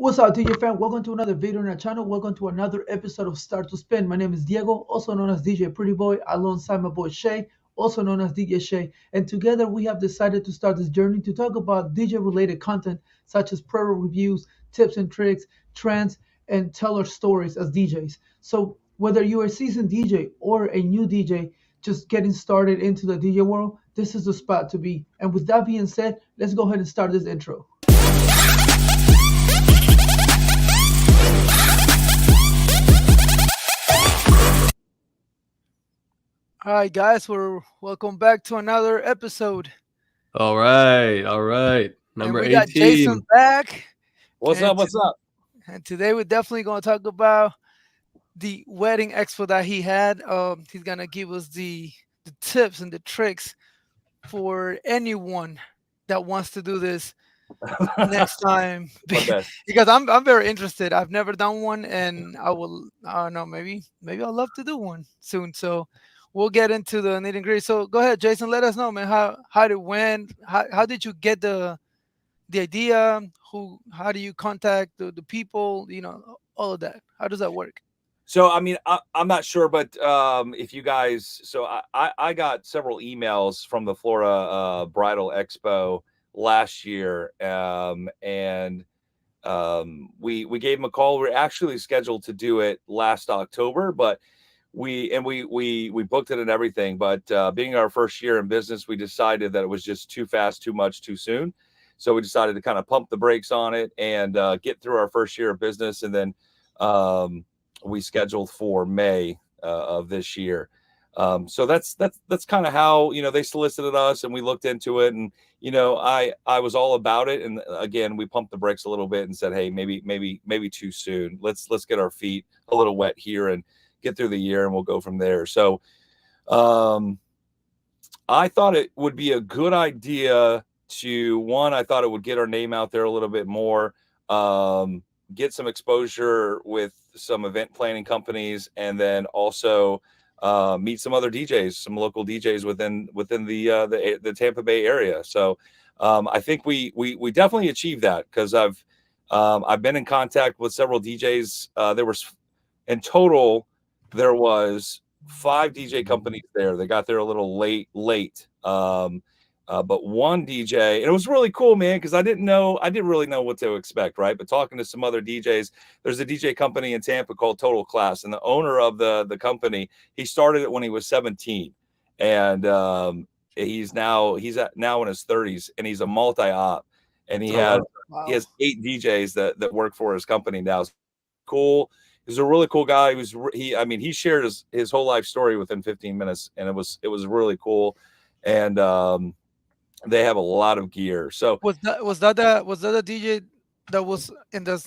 What's up, DJ fan? Welcome to another video on our channel. Welcome to another episode of Start to Spin. My name is Diego, also known as DJ Pretty Boy, alongside my boy Shay, also known as DJ Shay. And together we have decided to start this journey to talk about DJ-related content such as product reviews, tips and tricks, trends, and tell our stories as DJs. So whether you're a seasoned DJ or a new DJ just getting started into the DJ world, this is the spot to be. And with that being said, let's go ahead and start this intro. All right, guys, we're welcome back to another episode. All right. Number And we 18. got Jason back. What's up? And today we're definitely going to talk about the wedding expo that he had. He's going to give us the tips and the tricks for anyone that wants to do this next time. Because I'm very interested. I've never done one, and I don't know, maybe I'll love to do one soon. So we'll get into the nitty gritty. So go ahead, Jason. Let us know, man. How did it went? How did you get the idea? How do you contact the people? All of that. How does that work? So, I mean, I'm not sure, but if you guys, so I got several emails from the Florida Bridal Expo last year, and we gave them a call. We were actually scheduled to do it last October, but we booked it and everything. But being our first year in business, we decided that it was just too fast, too much, too soon. So we decided to kind of pump the brakes on it and get through our first year of business, and then we scheduled for May of this year. So that's kind of how, they solicited us and we looked into it, and I was all about it. And again, we pumped the brakes a little bit and said, hey, maybe too soon. Let's get our feet a little wet here and get through the year, and we'll go from there. So I thought it would be a good idea I thought it would get our name out there a little bit more, get some exposure with some event planning companies, and then also meet some other DJs, some local DJs within the Tampa Bay area. So I think we definitely achieved that, because I've been in contact with several DJs. In total there was 5 DJ companies there. They got there a little late. But one DJ, and it was really cool, man, because I didn't really know what to expect, right? But talking to some other DJs, there's a DJ company in Tampa called Total Class, and the owner of the company, he started it when he was 17, and he's now in his 30s, and he's a multi-op, and he has 8 DJs that work for his company now. It's cool. He's a really cool guy. He shared his whole life story within 15 minutes, and it was really cool. And they have a lot of gear. So was that a DJ that was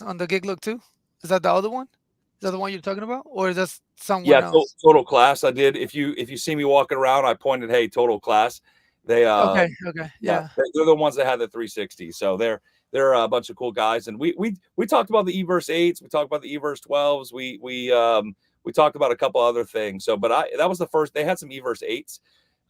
on the gig look too? Is that the other one? Is that the one you're talking about, or is that someone else? Total Class. I did. If you see me walking around, I pointed, hey, Total Class. They okay, yeah. They're the ones that had the 360. So they're a bunch of cool guys. And we talked about the Everse 8s. We talked about the Everse 12s. We talked about a couple other things. So, but that was the first. They had some Everse 8s.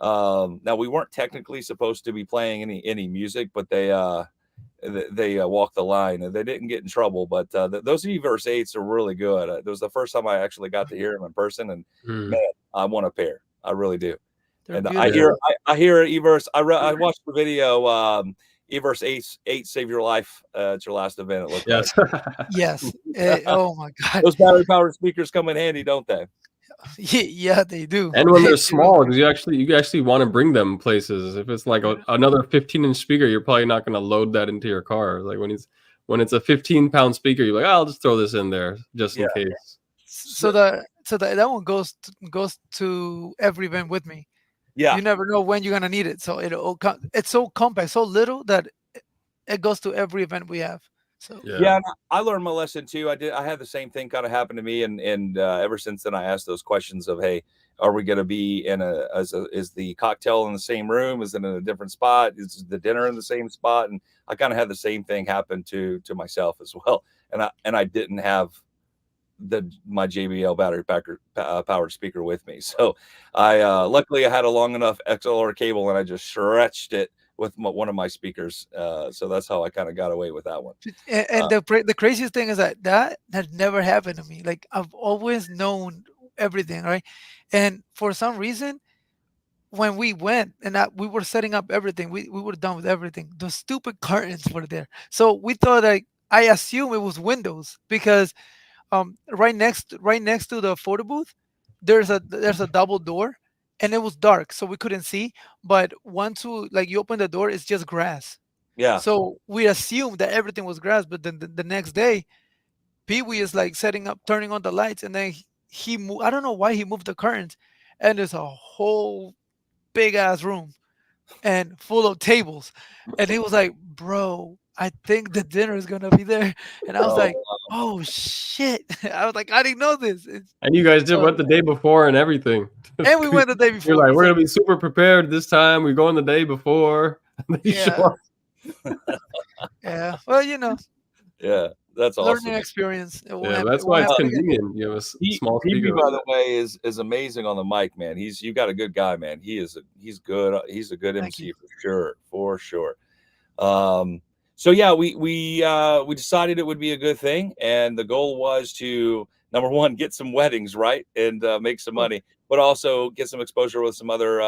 Now we weren't technically supposed to be playing any music, but they walked the line, and they didn't get in trouble. But those Everse 8s are really good. It was the first time I actually got to hear them in person, and man, I want a pair. I really do. They're and beautiful. I hear Everse. I watched the video. Everse 8 saved your life at your last event. It looked like. Yes. Oh my God. Those battery powered speakers come in handy, don't they? Yeah, they do. And when they're small, because you actually want to bring them places. If it's like another 15-inch speaker, you're probably not going to load that into your car. Like when it's a 15-pound speaker, you're like, I'll just throw this in there just in case. So that one goes to every event with me. Yeah, you never know when you're gonna need it. So it's so compact, so little that it goes to every event we have. So yeah, I learned my lesson too. I had the same thing kind of happen to me, and ever since then I asked those questions of, hey, are we going to be is the cocktail in the same room? Is it in a different spot? Is the dinner in the same spot? And I kind of had the same thing happen to myself as well. And I didn't have my JBL battery powered speaker with me. So luckily I had a long enough XLR cable, and I just stretched it with one of my speakers. So that's how I kind of got away with that one. And the craziest thing is that had never happened to me. Like I've always known everything, right? And for some reason, when we went and we were setting up everything, we were done with everything. The stupid curtains were there, so we thought like I assume it was windows because right next to the photo booth, there's a double door, and it was dark, so we couldn't see. But once you open the door, it's just grass. Yeah. So we assumed that everything was grass, but then the next day, Pee Wee is like setting up, turning on the lights, and then he moved. I don't know why he moved the curtains, and there's a whole big ass room and full of tables, and he was like, "Bro, I think the dinner is gonna be there," and I was like, Oh, "Oh shit!" I was like, "I didn't know this." And you guys did So, went the day before and everything. and we went the day You're before. like, we're So, gonna be super prepared this time. We're going the day before. And then you show yeah, up. yeah. Well, yeah, that's learning awesome. experience. It won't Yeah, happen. that's It why won't it's happen again. convenient. You have a small PB, speaker. by Like the that. way, is amazing on the mic, man. You got a good guy, man. He's good. He's a good Thank MC you. for sure. So yeah, we decided it would be a good thing, and the goal was to, number one, get some weddings right and make some Cool. money, but also get some exposure with some other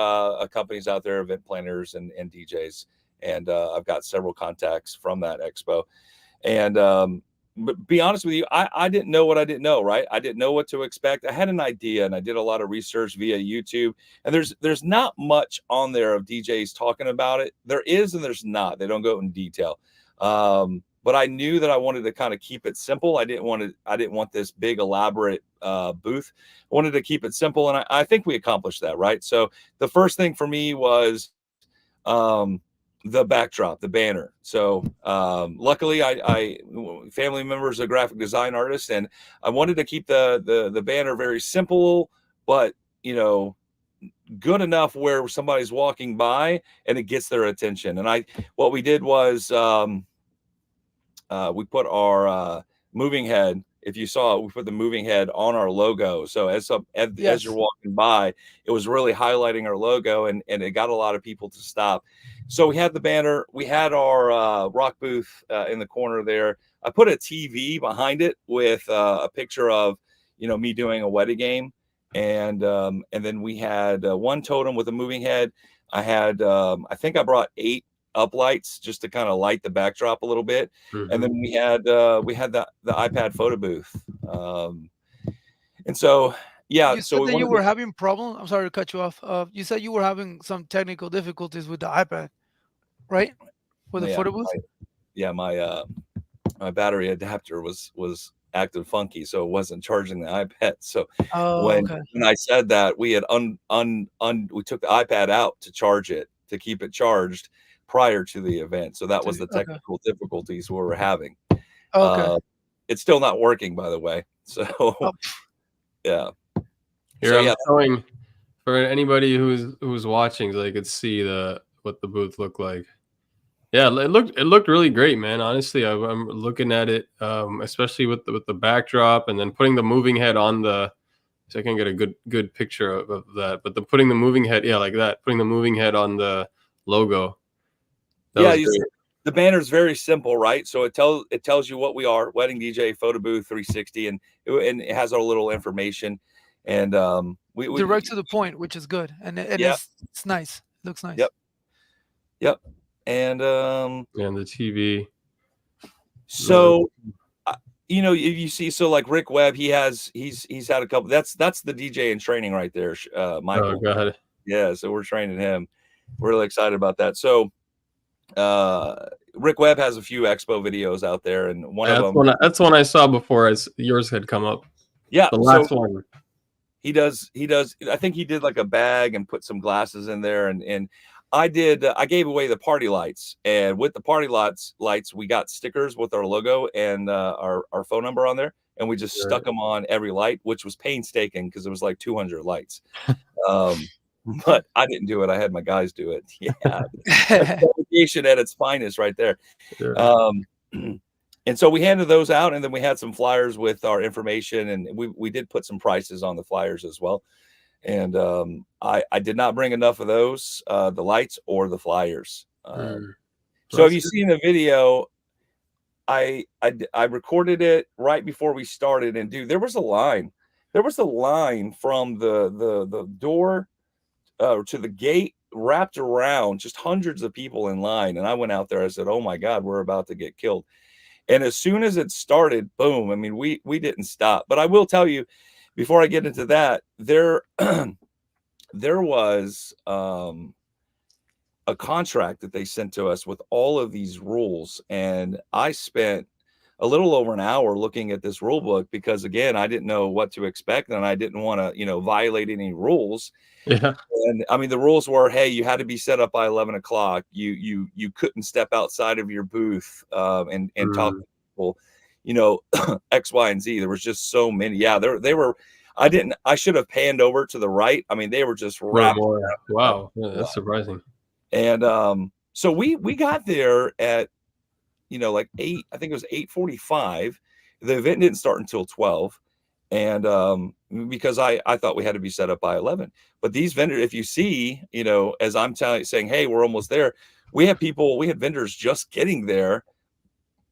companies out there, event planners and DJs. And I've got several contacts from that expo. And but be honest with you, I didn't know what I didn't know, right? I didn't know what to expect. I had an idea, and I did a lot of research via YouTube. And there's not much on there of DJs talking about it. There is and there's not. They don't go in detail. But I knew that I wanted to kind of keep it simple. I didn't want this big elaborate booth. I wanted to keep it simple, and I think we accomplished that, right? So the first thing for me was the backdrop, the banner. So luckily, I family member is a graphic design artist, and I wanted to keep the banner very simple, but good enough where somebody's walking by and it gets their attention. And what we did was we put our moving head. If you saw it, we put the moving head on our logo. So as you're Yes. walking by, it was really highlighting our logo, and it got a lot of people to stop. So we had the banner. We had our rock booth in the corner there. I put a TV behind it with a picture of me doing a wedding game, and then we had one totem with a moving head. I had I think I brought 8 uplights just to kind of light the backdrop a little bit. And then we had the iPad photo booth. And so yeah, You so said we that you wanted were to, having problems. I'm sorry to cut you off. You said you were having some technical difficulties with the iPad, right? For the yeah, photo booth. my battery adapter was acting funky, so it wasn't charging the iPad. So Oh, when okay. I said that, we had we took the iPad out to charge it, to keep it charged prior to the event. So that was the Okay. technical difficulties we were having. Okay. It's still not working, by the way. So Oh, yeah. Here So I'm yeah, showing for anybody who's watching, so they could see what the booth looked like. Yeah, it looked really great, man. Honestly, I'm looking at it, especially with the backdrop, and then putting the moving head on the. So I can get a good picture of that. But putting the moving head, yeah, like that, putting the moving head on the logo. That yeah. was great. The banner is very simple, right? So it tells you what we are: wedding DJ, photo booth, 360, and it has our little information. And we direct to the point, which is good, and yeah, it's nice. It looks nice. yep. And And the TV. so you see, so like Rick Webb, he's had a couple. That's the DJ in training right there, Michael. Oh god. Yeah, so we're training him. We're really excited about that. So Rick Webb has a few expo videos out there, and one of them. That's one I saw before as yours had come up. Yeah, The last one. He does. I think he did like a bag and put some glasses in there, and I gave away the party lights, and with the party lights, we got stickers with our logo and our phone number on there, and we just stuck them on every light, which was painstaking because it was like 200 lights. But I didn't do it. I had my guys do it. Yeah, that's dedication at its finest, right there. Yeah. And so we handed those out, and then we had some flyers with our information, and we did put some prices on the flyers as well. And I did not bring enough of those, the lights or the flyers. So if you see in the video, I recorded it right before we started, and dude, there was a line. There was a line from the door to the gate, wrapped around, just hundreds of people in line. And I went out there. I said, "Oh my God, we're about to get killed." And as soon as it started, boom! I mean, we didn't stop. But I will tell you, before I get into that, there was a contract that they sent to us with all of these rules, and I spent a little over an hour looking at this rule book because, again, I didn't know what to expect, and I didn't want to, violate any rules. Yeah. And I mean, the rules were, hey, you had to be set up by 11 o'clock. You couldn't step outside of your booth and talk to people, X, Y, and Z. There was just so many. Yeah, they were. I should have panned over to the right. I mean, they were just wrapped. Wow, yeah, that's surprising. And so we got there at like 8. I think it was 8:45. The event didn't start until 12. And because I thought we had to be set up by 11. But these vendors, if you see, as I'm saying, hey, we're almost there, we had vendors just getting there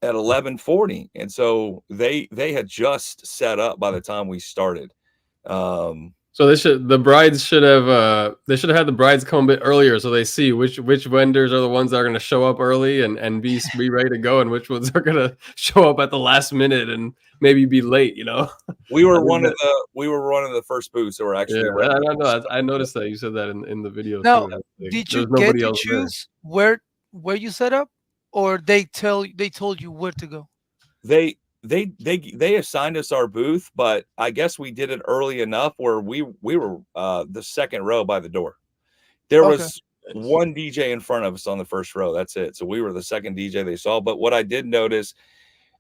at 11:40. And so they had just set up by the time we started. So the brides should have had the brides come a bit earlier so they see which vendors are the ones that are going to show up early and be ready to go, and which ones are going to show up at the last minute and maybe be late. We were one of the first booths that were actually. Yeah, I don't know. I noticed that you said that in the video. Now, too. did you get to choose where you set up, or they told you where to go? They assigned us our booth, but I guess we did it early enough where we were the second row by the door. There was one DJ in front of us on the first row. That's it. So we were the second DJ they saw. But what I did notice,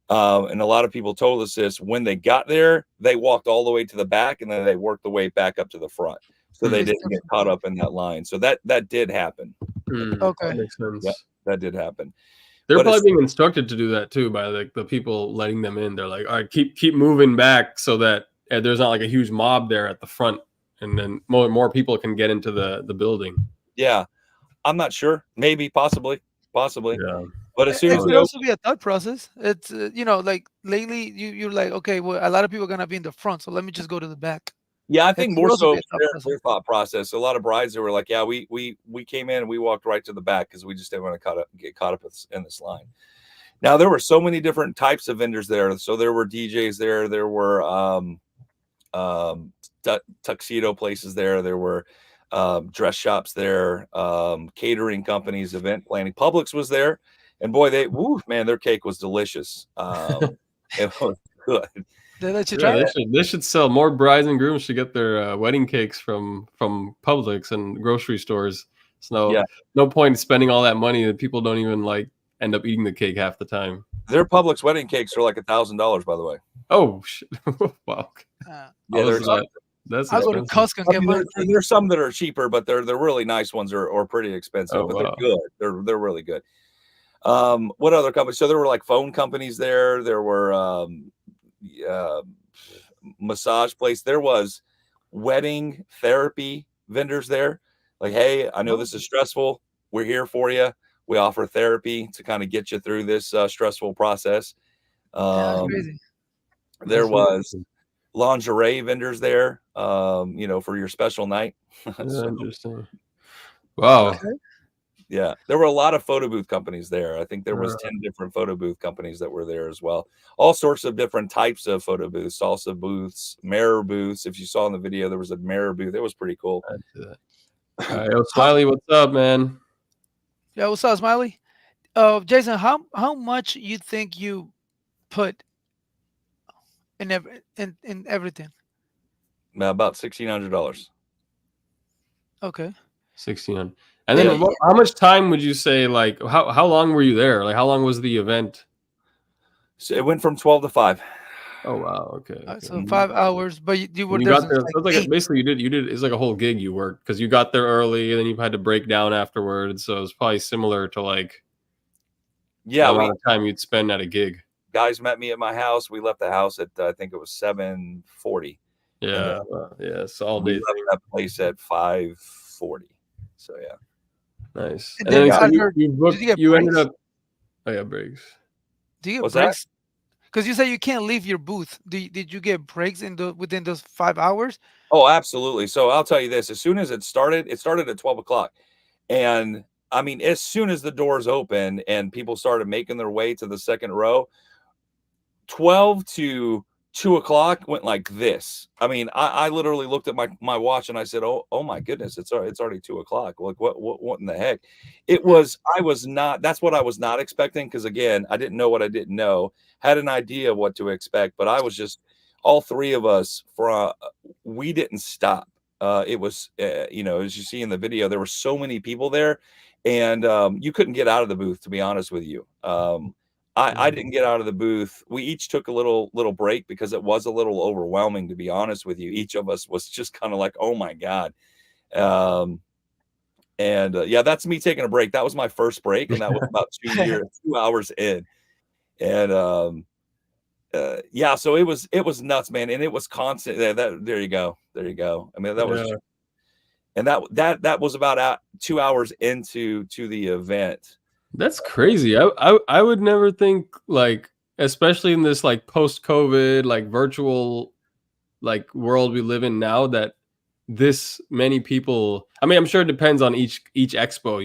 and a lot of people told us this, when they got there, they walked all the way to the back and then they worked the way back up to the front. So they didn't get caught up in that line. So that did happen. Okay. That makes sense. Yeah, that did happen. They're probably being instructed to do that too by the people letting them in. They're like, all right, keep moving back so that there's not like a huge mob there at the front, and then more people can get into the building. Yeah, I'm not sure. Maybe, possibly. Yeah. But as soon it as could also be a thought process. It's like lately you're like, okay, well, a lot of people are gonna be in the front, so let me just go to the back. Yeah, I think more so their thought process. A lot of brides that were like, yeah, we came in and we walked right to the back because we just didn't want to get caught up in this line. Now, there were so many different types of vendors there. So there were DJs there. There were tuxedo places there. There were dress shops there, catering companies, event planning. Publix was there. And boy, their cake was delicious. It was good. They let you try it? They should sell more. Brides and grooms should get their wedding cakes from Publix and grocery stores. So no point spending all that money that people don't even end up eating the cake half the time. Their Publix wedding cakes are like $1,000, by the way. Oh shit! Wow. That's I'll go to Costco and get there's some that are cheaper, but they're really nice ones or pretty expensive, but they're good. They're really good. What other companies? So there were like phone companies there. There were massage place. There was wedding therapy vendors there. Like, hey, I know this is stressful. We're here for you. We offer therapy to kind of get you through this stressful process. Crazy. There was lingerie vendors there, for your special night. So, interesting. Wow. Okay. Yeah, there were a lot of photo booth companies there. I think there was 10 different photo booth companies that were there as well. All sorts of different types of photo booths, salsa booths, mirror booths. If you saw in the video, there was a mirror booth. It was pretty cool. All right, yo, Smiley, what's up, man? Yeah, what's up, Smiley? Jason, how much you think you put in everything? About $1,600. Okay. 1,600. And then how much time would you say, how long were you there? Like, how long was the event? So it went from 12 to 5. Oh, wow. Okay. So 5 hours, but you were you there. Got there. So it's basically you did. It's like a whole gig you worked because you got there early and then you had to break down afterwards. So it's probably similar to a lot of time you'd spend at a gig. Guys met me at my house. We left the house at I think it was 7:40. Yeah, it's all day. We left that place at 5:40. So yeah. Nice. And And then then Yeah. so I heard, you did you booked. get You ended breaks? up. Oh yeah, breaks. Do you get What's that? breaks? Because you say you can't leave your booth. Did you get breaks in the within those 5 hours? Oh, absolutely. So I'll tell you this: as soon as it started at 12 o'clock, and I mean, as soon as the doors opened and people started making their way to the second row, 12 to 2 o'clock went like this. I mean, I literally looked at my watch and I said, oh my goodness, it's already 2 o'clock. Like what in the heck? Yeah. I was not, that's what I was not expecting. Cause again, I didn't know what I didn't know, had an idea of what to expect, but I was just, all three of us we didn't stop. It was, as you see in the video, there were so many people there and you couldn't get out of the booth, to be honest with you. I didn't get out of the booth. We each took a little break because it was a little overwhelming, to be honest with you. Each of us was just kind of like, oh my God. Um, and yeah, that's me taking a break. That was my first break, and that was about 2 hours in. And yeah, so it was nuts, man, and it was constant. There you go, there you go. I mean, that was, Yeah, and that was about 2 hours into the event. that's crazy. I would never think, like, especially in this like post COVID like virtual like world we live in now, that this many people. I mean, I'm sure it depends on each expo,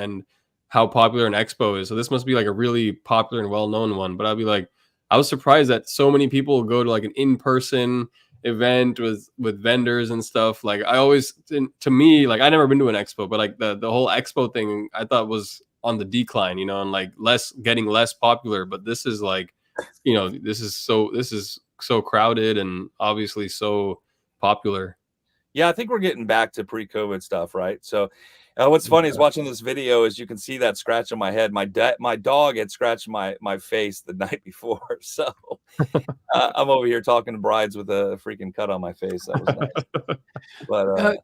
and how popular an expo is. So this must be like a really popular and well known one. But I'd be like, I was surprised that so many people go to like an in person event with vendors and stuff. Like I always, to me, like I never been to an expo, but like the whole expo thing I thought was on the decline, and like getting less popular. But this is like, this is so crowded and obviously so popular. Yeah, I think we're getting back to pre-COVID stuff, right? So, what's funny is watching this video is you can see that scratch on my head. My dog had scratched my face the night before, so I'm over here talking to brides with a freaking cut on my face. That was nice, but Uh,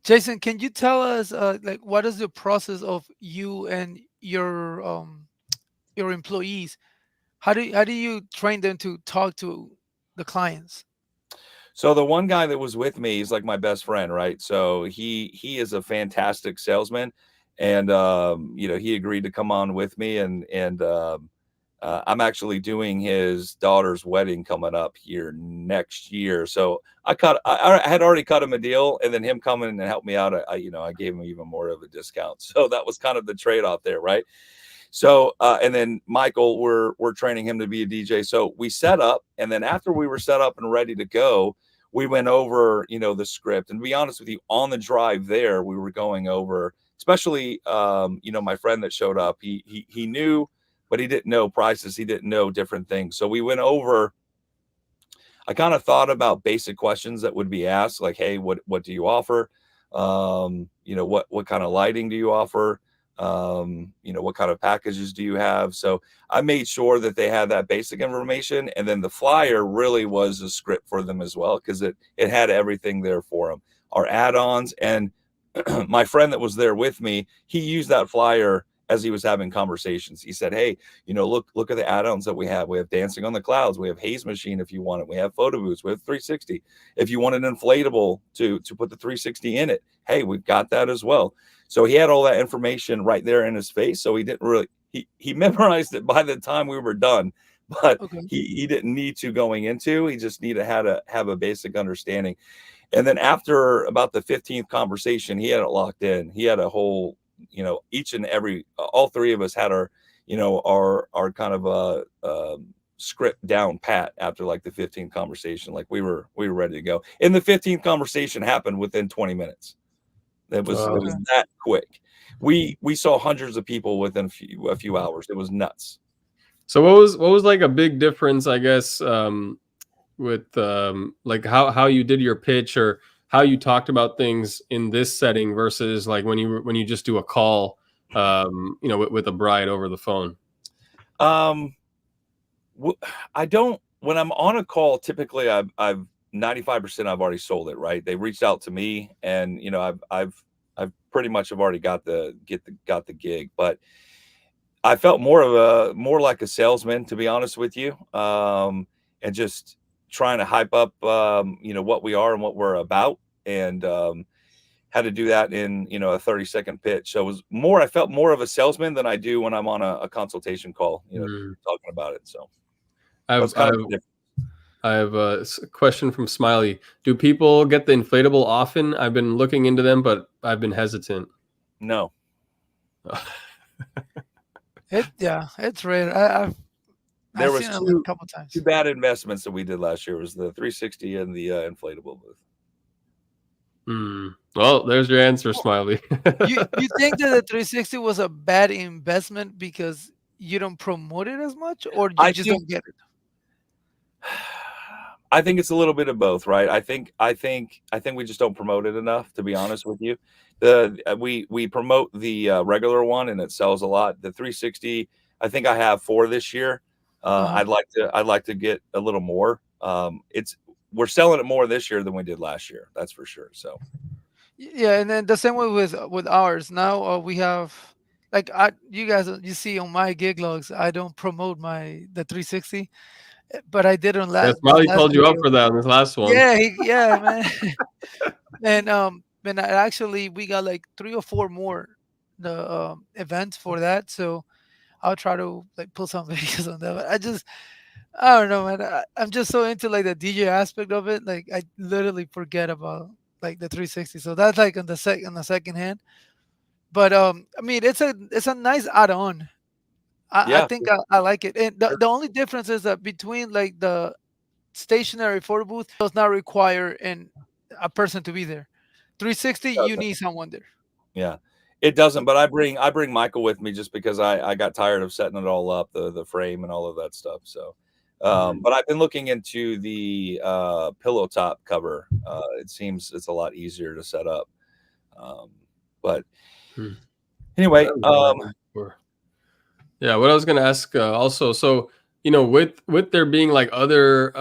Jason, can you tell us like what is the process of you and your employees? How do you train them to talk to the clients? so the one guy that was with me, he's like my best friend, right? So he is a fantastic salesman, and he agreed to come on with me, and I'm actually doing his daughter's wedding coming up here next year. So I had already cut him a deal, and then him coming and help me out, I gave him even more of a discount. So that was kind of the trade off there, right? So and then Michael, we're training him to be a DJ. So we set up, and then after we were set up and ready to go, we went over, the script. And to be honest with you, on the drive there, we were going over, especially my friend that showed up. He knew, but he didn't know prices. He didn't know different things. So we went over. I kind of thought about basic questions that would be asked, like, "Hey, what do you offer? What kind of lighting do you offer? What kind of packages do you have?" So I made sure that they had that basic information, and then the flyer really was a script for them as well, because it had everything there for them, our add-ons. And my friend that was there with me, he used that flyer as he was having conversations. He said, "Hey, look at the add-ons that we have. We have Dancing on the Clouds. We have Haze Machine if you want it. We have photo booths. We have 360. If you want an inflatable to put the 360 in it, hey, we've got that as well." So he had all that information right there in his face. So he didn't really he memorized it by the time we were done, but Okay. he didn't need to going into. He just needed to have a basic understanding. And then after about the 15th conversation, he had it locked in. He had a whole, each and every, all three of us had our kind of script down pat after like the 15th conversation. Like we were ready to go. And the 15th conversation happened within 20 minutes. It was Okay. that quick. We saw hundreds of people within a few hours. It was nuts. So what was like a big difference, I guess, with like how you did your pitch or how you talked about things in this setting versus like when you just do a call, with a bride over the phone? Um, I don't. When I'm on a call, typically I've 95% I've already sold it. Right? They reached out to me, and I've pretty much have already got the gig. But I felt more like a salesman, to be honest with you, and just trying to hype up, what we are and what we're about. And had to do that in, you know, a 30-second pitch. So it was more, I felt more of a salesman than I do when I'm on a consultation call, you know, talking about it. So that's I've kind of I've different. I have a question from Smiley. Do people get the inflatable often? I've been looking into them, but I've been hesitant. No. It's rare. There I've was seen it like a two couple times. bad investments that we did last year. It was the 360 and the inflatable booth. Well, there's your answer, Smiley. You think that the 360 was a bad investment because you don't promote it as much, or you I just think don't get it? I think it's a little bit of both, right? I think we just don't promote it enough, to be honest with you. We promote the regular one and it sells a lot. The 360, I think I have 4 this year. Uh-huh. I'd like to get a little more. We're selling it more this year than we did last year. That's for sure. So Yeah, and then the same way with ours. Now we have like you guys you see on my gig logs, I don't promote the 360, but I did on Yeah, the Smiley last called you up video. for that on this last one. Yeah, man. And actually we got like 3 or 4 more the events for that. So I'll try to like put some videos on that. But I don't know, man. I'm just so into like the DJ aspect of it. Like I literally forget about like the 360. So that's like on the second hand. But I mean, it's a nice add-on. I yeah, think I like it. And the only difference is that between like the stationary photo booth does not require a person to be there. 360, you need someone there. yeah, it doesn't. But I bring Michael with me just because I got tired of setting it all up, the frame and all of that stuff. So, but I've been looking into the pillow top cover. It seems it's a lot easier to set up. But anyway, yeah, what I was gonna ask also, so you know, with there being like other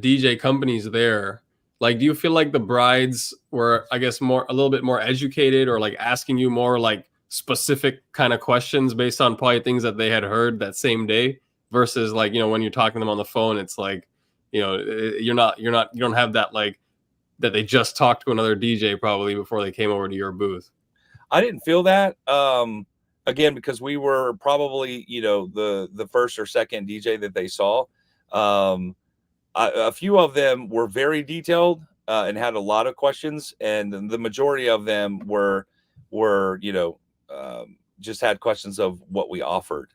DJ companies there, like, do you feel like the brides were, I guess, a little bit more educated, or like asking you more like specific kind of questions based on probably things that they had heard that same day, versus like, you know, when you're talking to them on the phone, it's like, you know, you don't have that like that they just talked to another DJ probably before they came over to your booth. I didn't feel that. Again, because we were probably, you know, the first or second DJ that they saw. A few of them were very detailed and had a lot of questions, and the majority of them were you know, just had questions of what we offered.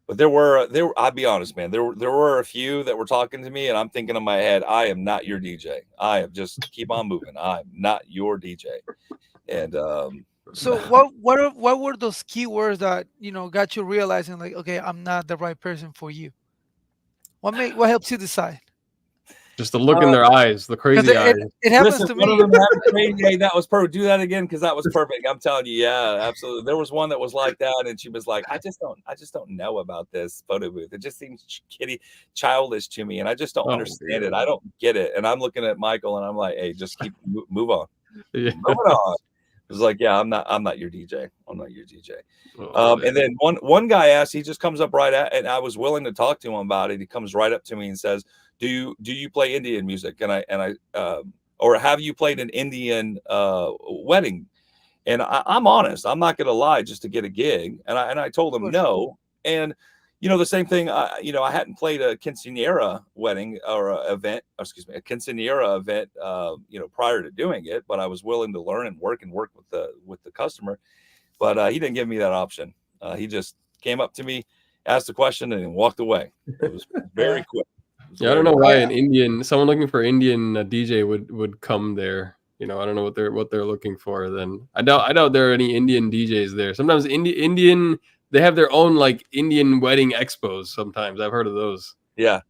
But there were I'll be honest, man, there were a few that were talking to me, and I'm thinking in my head, I am not your DJ. I am just keep on moving. I'm not your DJ. And So what were those keywords that got you realizing like, okay, I'm not the right person for you? What helps you decide? Just the look in their eyes, the Because crazy eyes. it happens listen, to one me. of them had a crazy. Hey, that was perfect. Do that again, because that was perfect. I'm telling you, yeah, absolutely. There was one that was like that, and she was like, I just don't know about this photo booth. It just seems childish to me, and I just don't understand it. I don't get it. And I'm looking at Michael, and I'm like, hey, just move on. Yeah. Moving on. It was like, yeah, I'm not your DJ. I'm not your DJ. And then one guy asked, he just comes up right at, and I was willing to talk to him about it. He comes right up to me and says, do you play Indian music? And I or have you played an Indian wedding? And I'm honest, I'm not going to lie just to get a gig. And I told him no. And the same thing. I hadn't played a quinceañera wedding or a quinceañera event. Prior to doing it, but I was willing to learn and work with the customer. But he didn't give me that option. He just came up to me, asked the question, and then walked away. It was very quick. Yeah, I don't know why someone looking for Indian DJ would come there. I don't know what they're looking for. Then I doubt there are any Indian DJs there. Sometimes Indian they have their own like Indian wedding expos. Sometimes I've heard of those. Yeah.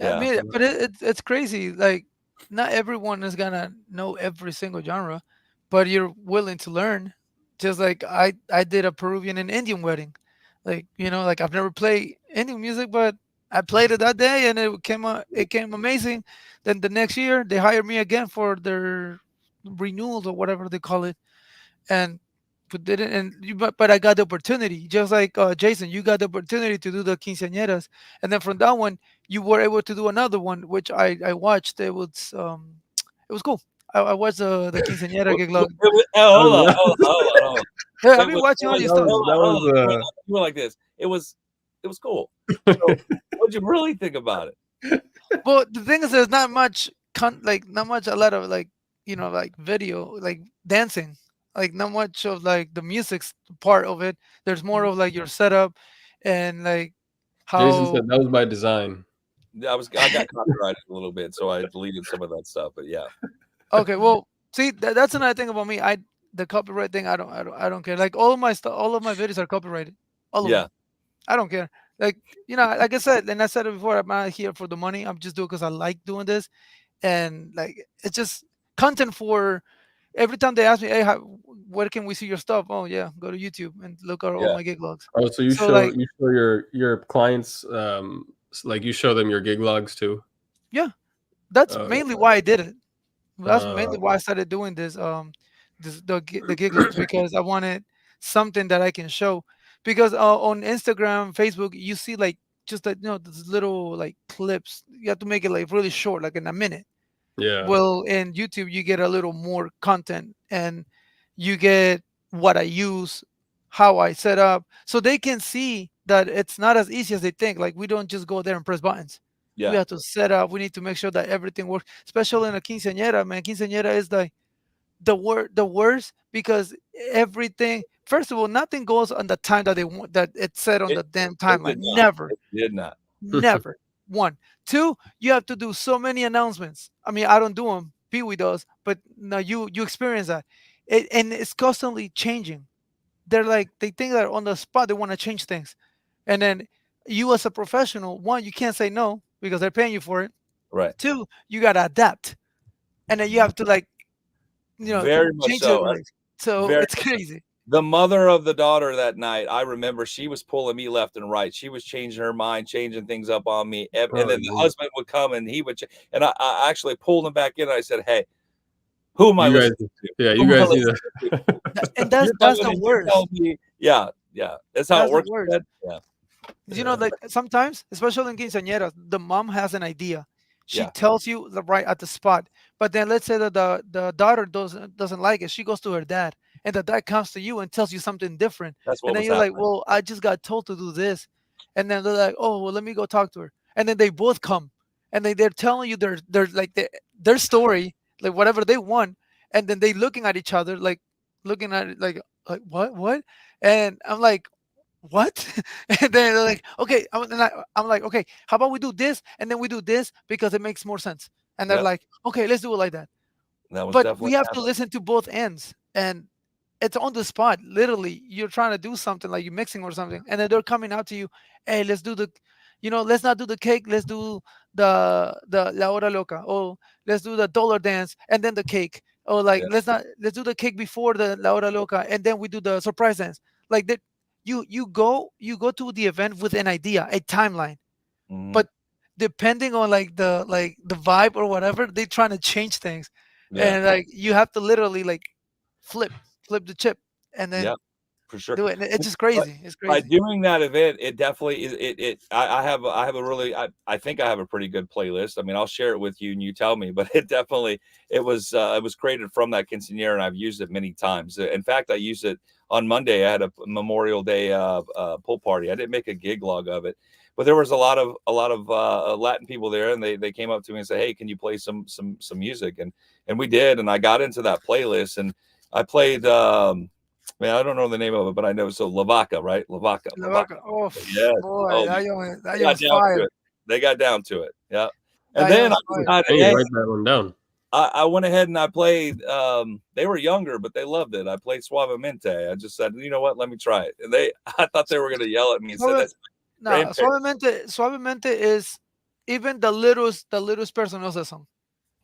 I mean, but it's crazy. Like, not everyone is gonna know every single genre, but you're willing to learn. Just like I did a Peruvian and Indian wedding. Like, like I've never played Indian music, but I played it that day and it came amazing. Then the next year they hired me again for their renewals or whatever they call it, and but I got the opportunity, just like Jason. You got the opportunity to do the quinceañeras, and then from that one you were able to do another one, which I watched. It was cool. I watched the quinceañera gig log. Hold on, hold on. Yeah, I've It been was, watching all your stuff. that was you went like this. It was cool. So, what'd you really think about it? Well, the thing is, there's not much not much a lot of like like video like dancing, like not much of like the music's part of it. There's more of like your setup and like Jason how. said that was by design. I got copyrighted a little bit, so I deleted some of that stuff. But yeah, Okay, well, see, that's another thing about me. The copyright thing, I don't care. Like all of my stuff, all of my videos are copyrighted, all of them. yeah, I don't care. Like like I said, and I said it before, I'm not here for the money. I'm just doing because I like doing this, and like it's just content for. Every time they ask me, "Hey, where can we see your stuff?" Oh yeah, go to YouTube and look at all yeah, my gig logs. Oh, so So like, you show your clients like you show them your gig logs too. yeah, that's Oh, mainly why I did it. That's uh, mainly why I started doing this. The gig logs because I wanted something that I can show. Because on Instagram, Facebook, you see like just that these little like clips. You have to make it like really short, like in a minute. yeah, Well, in YouTube, you get a little more content and you get what I use, how I set up, so they can see that it's not as easy as they think. Like we don't just go there and press buttons. We yeah. have to set up. We need to make sure that everything works. Especially in a quinceañera, man. Quinceañera is the worst because everything. First of all, nothing goes on the time that they want that it's set on It the damn it timeline. did not. Never. It did not. Never. One. Two, you have to do so many announcements. I mean, I don't do them. Pee Wee does, but now you experience that. And it's constantly changing. They think that on the spot they want to change things. And then you as a professional, one, you can't say no because they're paying you for it. Right. Two, you gotta adapt. And then you have to like, Very much change it so. like so Very it's crazy. The mother of the daughter that night, I remember she was pulling me left and right. She was changing her mind, changing things up on me. And oh, then the geez. husband would come and he would, and I actually pulled him back in. And I said, "Hey, who am I You guys, listening to? yeah, Who you am I guys need listening to? And You're that's coming the and you're worst. telling me, yeah, yeah. That's how That's it the works. worst. Dad? Yeah, Like sometimes, especially in quinceañeras, the mom has an idea. She yeah. tells you the right at the spot. But then let's say that the daughter doesn't like it. She goes to her dad, and the dad comes to you and tells you something different. That's And what then was you're like, happening. "Well, I just got told to do this." And then they're like, "Oh, well, let me go talk to her." And then they both come, and they're telling you their story, like whatever they want, and then they looking at each other, like looking at it, like what? And I'm like, what? And then they're like, okay. I'm like, okay, how about we do this and then we do this because it makes more sense. And they're Yep, like, okay, let's do it like that. that was But definitely we have to happening. listen to both ends, and it's on the spot. Literally, you're trying to do something like you're mixing or something, and then they're coming out to you, hey, let's do let's not do the cake, let's do the la hora loca, or let's do the dollar dance and then the cake, or like Yeah. let's do the cake before the la hora loca and then we do the surprise dance. Like that, you go to the event with an idea, a timeline, Mhm. but depending on like the vibe or whatever, they trying to change things, Yeah. and like you have to literally like flip flip the chip and Yeah. then For sure. do it. And it's just But crazy. It's by crazy. doing that event, it definitely I have a really I think I have a pretty good playlist. I mean, I'll share it with you and you tell me, but it was created from that quinceanera and I've used it many times. In fact, I used it on Monday. I had a Memorial Day pool party. I didn't make a gig log of it, but there was a lot of Latin people there, and they came up to me and said, "Hey, can you play some music?" And we did, and I got into that playlist and I played man, I don't know the name of it, but I know so Lavaca, right? Lavaca, La Lavaca. vaca. Oh, Yes. boy, Oh, that they got young's down to fire. it. They got down to it. Yeah. And That then I young's fire. decided, I need to hey, write that one down. I went ahead and I played. They were younger, but they loved it. I played Suavemente. I just said, you know what? Let me try it. And I thought they were going to yell at me and said, Suave, "That's my nah, grandparents." suavemente is even the littlest person knows that song.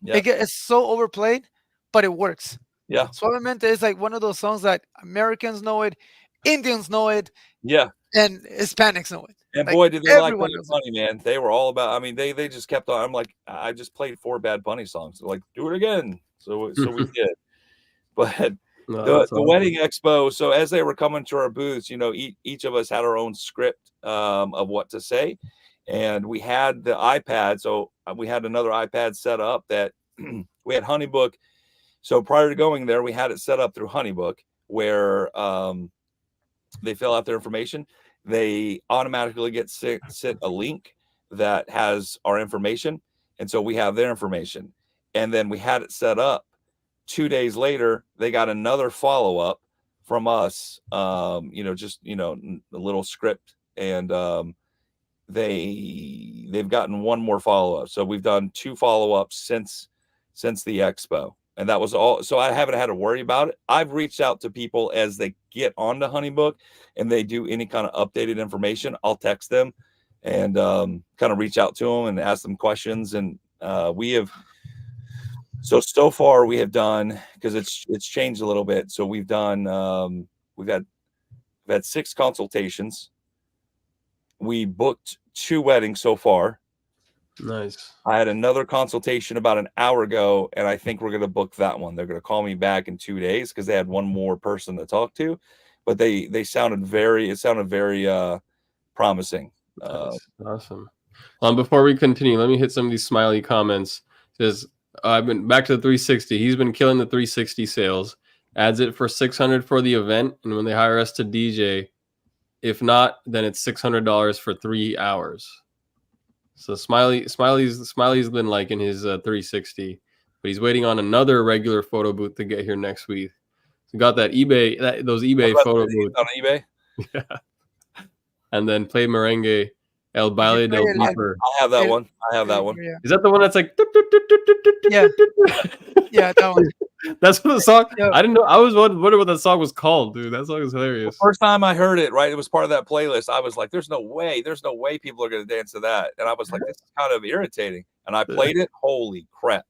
Yeah. It's so overplayed, but it works. Yeah. Suavemente is like one of those songs that Americans know it, Indians know it, Yeah. and Hispanics know it. And Like boy, did they like everyone Bad knows it. Bunny, man. They were all about. I mean, they just kept on. I'm like, I just played 4 Bad Bunny songs. They're like, do it again. So we did. But No, the that's wedding awesome. expo. So as they were coming to our booths, each of us had our own script of what to say, and we had the iPad. So we had another iPad set up that we had Honeybook. So prior to going there, we had it set up through Honeybook where they fill out their information. They automatically get sent a link that has our information. And so we have their information. And then we had it set up. 2 days later, they got another follow-up from us, just, a little script. And they've gotten one more follow-up. So we've done 2 follow-ups since the expo. And that was all. So I haven't had to worry about it. I've reached out to people as they get onto Honeybook and they do any kind of updated information. I'll text them and kind of reach out to them and ask them questions. And so far we have done, because it's changed a little bit. So we've done, we've had 6 consultations. We booked 2 weddings so far. Nice. I had another consultation about an hour ago, and I think we're going to book that one. They're going to call me back in 2 days because they had one more person to talk to, but it sounded very promising. Nice. Awesome. Before we continue, let me hit some of these smiley comments. Says, I've been back to the 360. He's been killing the 360 sales. Adds it for $600 for the event, and when they hire us to DJ, if not, then it's $600 for 3 hours. So Smiley's been liking his 360, but he's waiting on another regular photo booth to get here next week. So got that those eBay photo booths on eBay. Yeah. And then Play Merengue, El Baile del Beeper. I have that one. Yeah. Is that the one that's like? Yeah. Yeah, that one. That's what the song. Yeah. I didn't know. I was wondering what that song was called, dude. That song is hilarious. The first time I heard it, right, it was part of that playlist. I was like, "There's no way people are going to dance to that." And I was like, "This is kind of irritating." And I played it. Holy crap!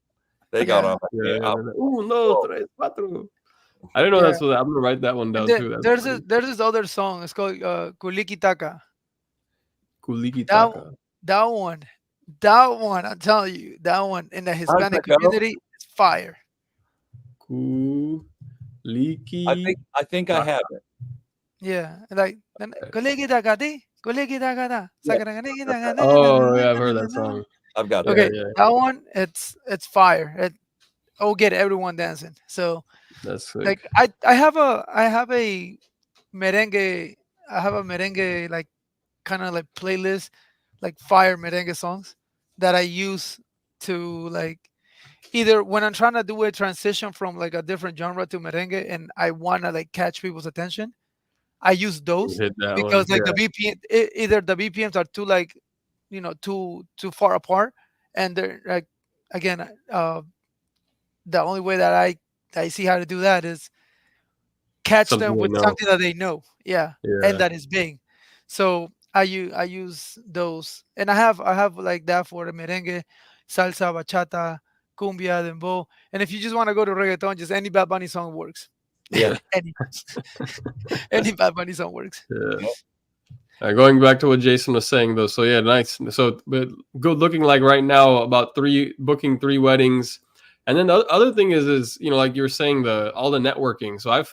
They got on. Uno, tres, cuatro. I didn't know that's what. I'm gonna write that one down too. There's this other song. It's called Kuliki Taka. Kuliki Taka. That one. I'm telling you, that one in the Hispanic community is fire. Kuliki. I think I have it. Yeah, like Kuliki Taka di, Kuliki Taka da. Oh yeah, I've heard that song. I've got okay. that. That one, it's fire. It will get everyone dancing. So that's sick. like I have a merengue. I have a merengue like kind of like playlist, like fire merengue songs that I use to like either when I'm trying to do a transition from like a different genre to merengue and I want to like catch people's attention. I use those because like the BPM, either the BPMs are too like, too far apart, and they're like, again, the only way that I see how to do that is catch them with something that they know, and that is big. So I use those, and I have like that for the merengue, salsa, bachata, cumbia, dembow, and if you just want to go to reggaeton, just any Bad Bunny song works. Yeah. Any Bad Bunny song works. Yeah. Going back to what Jason was saying though, so yeah, nice. So but good looking like right now about booking 3 weddings. And then the other thing is like you were saying, all the networking. So I've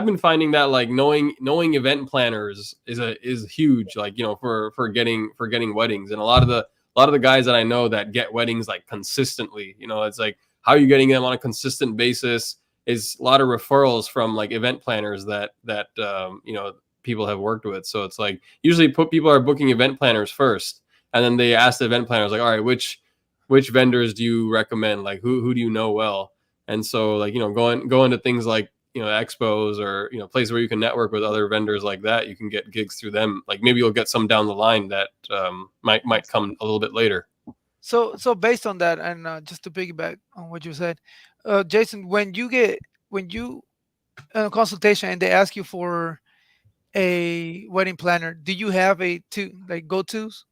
been finding that like knowing event planners is huge, like, for getting weddings. And a lot of the guys that I know that get weddings like consistently, it's like, how are you getting them on a consistent basis? Is a lot of referrals from like event planners that people have worked with. So it's like usually people are booking event planners first, and then they ask the event planners like, all right, which vendors do you recommend? Like who do you know well? And so like, going to things like, expos or, places where you can network with other vendors like that, you can get gigs through them. Like maybe you'll get some down the line that might come a little bit later. So based on that, and just to piggyback on what you said, Jason, when you consultation and they ask you for a wedding planner, do you have go-tos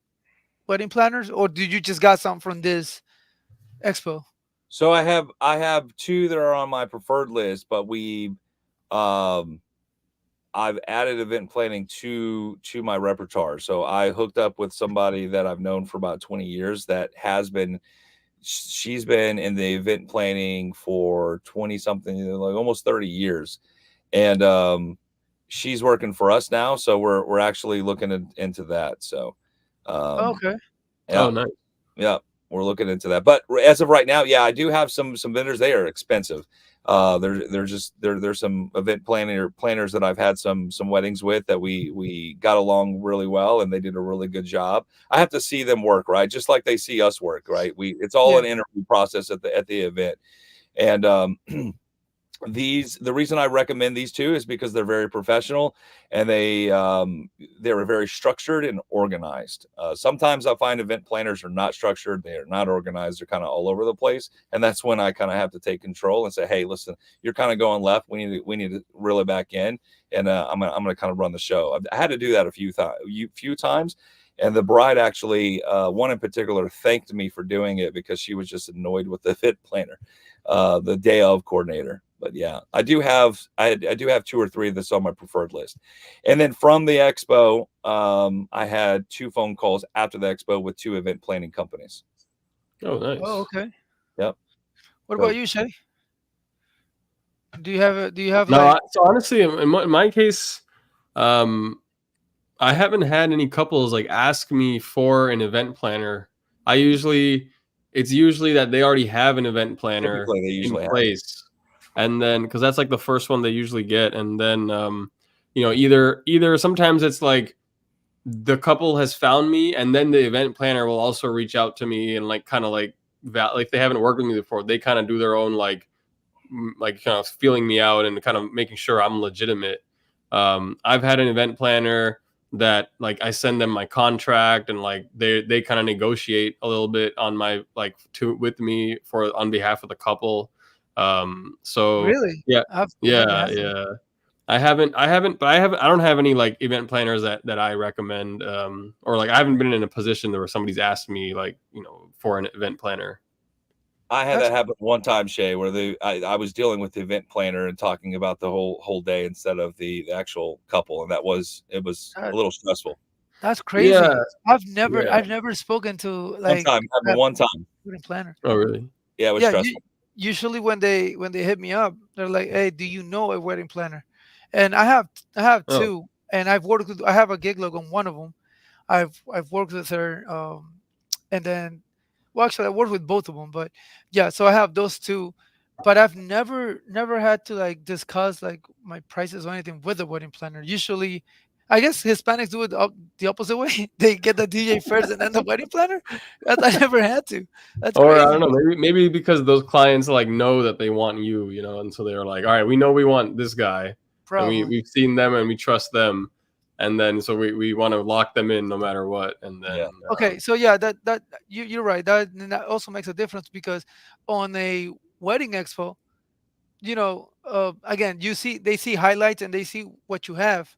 wedding planners, or did you just got some from this expo? So I have 2 that are on my preferred list, but I've added event planning to my repertoire. So I hooked up with somebody that I've known for about 20 years that she's been in the event planning for 20 something, like almost 30 years. And she's working for us now. So we're actually looking into that. So okay. Yeah. Oh, nice. Yeah. we're looking into that. But as of right now, yeah, I do have some vendors. They are expensive. There's some event planners that I've had some weddings with that we got along really well, and they did a really good job. I have to see them work, right? Just like they see us work, right? It's all Yeah. an interview process at the event. And the reason I recommend these two is because they're very professional, and they're very structured and organized. Sometimes I find event planners are not structured, they are not organized, they're kind of all over the place, and that's when I kind of have to take control and say, hey, listen, you're kind of going left, we need to reel it back in, and I'm gonna kind of run the show. I had to do that a few times. And the bride actually, one in particular, thanked me for doing it because she was just annoyed with the event planner, the day of coordinator. But yeah, I do have 2 or 3 that's on my preferred list. And then from the expo, I had 2 phone calls after the expo with 2 event planning companies. Oh, nice. Oh, okay. Yep. What So- about you, Shay? Do you have No, like so honestly, in my case, I haven't had any couples like ask me for an event planner. It's usually that they already have an event planner Typically, they in usually have. place, and then because that's like the first one they usually get, and then either sometimes it's like the couple has found me, and then the event planner will also reach out to me and like kind of like like they haven't worked with me before, they kind of do their own like kind of feeling me out and kind of making sure I'm legitimate. I've had an event planner that like I send them my contract, and like they kind of negotiate a little bit on my with me for on behalf of the couple. So really? yeah, I've never yeah, had that. yeah. I don't have any like event planners that I recommend, or like I haven't been in a position where somebody's asked me like, for an event planner. I had That's that happen one time, Shay, where I was dealing with the event planner and talking about the whole day instead of the actual couple, and it was a that, little stressful. that's Yeah, crazy. yeah. I've never spoken to One like time, happened a one time. wedding planner. Oh, really? Yeah, it was Yeah, stressful. usually when they hit me up, they're like, "Hey, do you know a wedding planner?" And I have Oh, 2, and I have a gig log on one of them. I've worked with her, and then, well, actually, I worked with both of them, but yeah, so I have those 2, but I've never had to like discuss like my prices or anything with the wedding planner. Usually, I guess Hispanics do it the opposite way. They get the DJ first and then the wedding planner. I never had to. That's or I don't crazy. know, maybe because those clients like know that they want you, and so they're like, all right, we know we want this guy, and Probably. we've seen them and we trust them, and then so we want to lock them in no matter what, and then Yeah. Okay, so yeah, that you're right. That also makes a difference because on a wedding expo, again, they see highlights and they see what you have,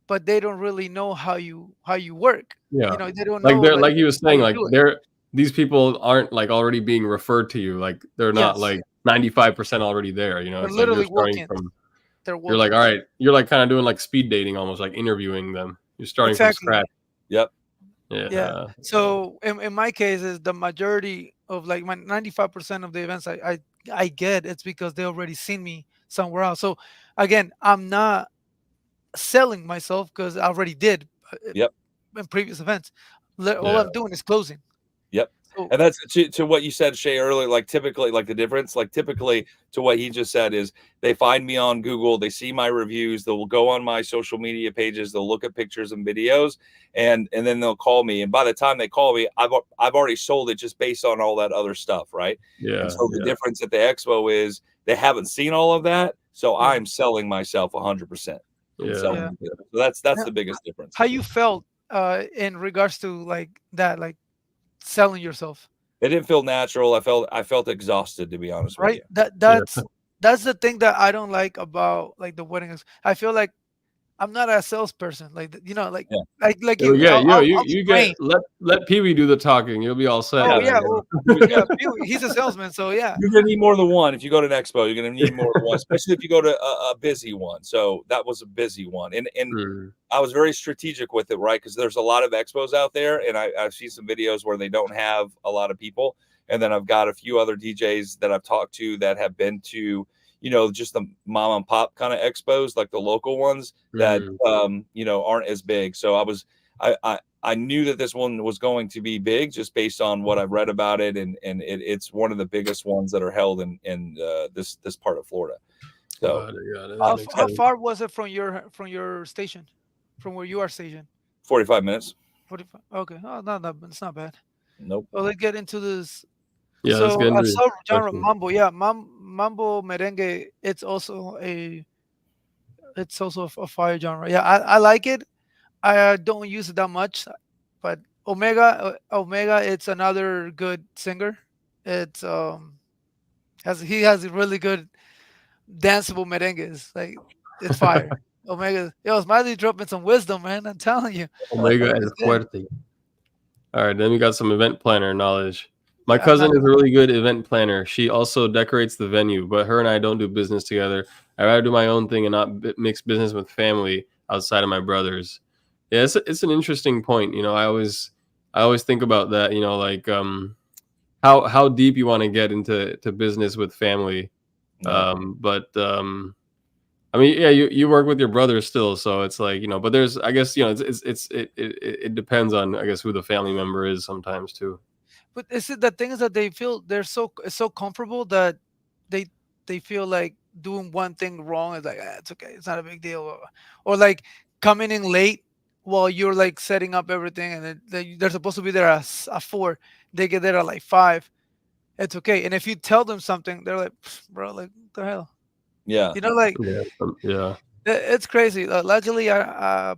but they don't really know how you work. yeah, They don't like know they're like like you were how saying, you like do it. these people aren't like already being referred to you, like they're not Yes, like 95% already there. they're It's like you're literally starting walk-ins. from They're you're like, all walk-ins. right, you're like kind of doing like speed dating, almost like interviewing them. You're starting from Exactly. scratch. Yep. Yeah. Yeah. So in my case, is the majority of like my 95% of the events I get, it's because they already seen me somewhere else. So again, I'm not selling myself because I already did Yep. in previous events. All Yeah. I'm doing is closing. Yep. So And that's to what you said, Shay, earlier. Like typically, like the difference, like typically to what he just said is they find me on Google, they see my reviews, they'll go on my social media pages, they'll look at pictures and videos, and then they'll call me. And by the time they call me, I've already sold it just based on all that other stuff, right? Yeah. And so the Yeah. difference at the expo is they haven't seen all of that, so Yeah. I'm selling myself 100%. Yeah. So that's the biggest difference. how you felt in regards to like that, like selling yourself, It didn't feel natural. I felt exhausted, to be honest with right? you. Yeah. That's the thing that I don't like about like the weddings. I feel like I'm not a salesperson, like like Yeah. like You you. get I'll be you get trained. let Pee Wee do the talking. You'll be all set. Oh Yeah. yeah, Then. well, yeah, he's a salesman, so yeah. You're gonna need more than one if you go to an expo. You're gonna need more than one, especially if you go to a busy one. So that was a busy one, and Mm. I was very strategic with it, right? Because there's a lot of expos out there, and I've seen some videos where they don't have a lot of people, and then I've got a few other DJs that I've talked to that have been to, just the mom and pop kind of expos, like the local ones that Mm. aren't as big. So I knew that this one was going to be big just based on what I've read about it, and it's one of the biggest ones that are held in this part of Florida. So Got it. That How, makes how sense. far was it from your station, from where you are stationed? 45 minutes. 45. Okay. Oh, no, it's not bad. Nope. Well, let's get into this. Yeah, let's So get I into the saw genre question. mambo. Yeah, mambo merengue. It's also a fire genre. Yeah, I like it. I don't use it that much, but Omega, it's another good singer. It's he has really good danceable merengues. Like it's fire. Omega, yo, Smiley dropping some wisdom, man. I'm telling you, Omega it's El good. Fuerte. All right, then we got some event planner knowledge. My Yeah, I'm cousin not. is a really good event planner. She also decorates the venue, but her and I don't do business together. I rather do my own thing and not mix business with family outside of my brothers. Yeah, it's an interesting point. I always think about that. Like how deep you want to get into business with family. Yeah. But I mean, yeah, you work with your brother still, so it's like but there's, I guess, it depends on, I guess, who the family member is sometimes too. But is it the thing is that they feel it's so comfortable that they they feel like doing one thing wrong is like it's okay, it's not a big deal, or like coming in late while you're like setting up everything, and they're supposed to be there at 4, they get there at like 5. It's okay, and if you tell them something, they're like, "Pfft, bro, like what the hell, Yeah. like Yeah, yeah. it's crazy. Luckily,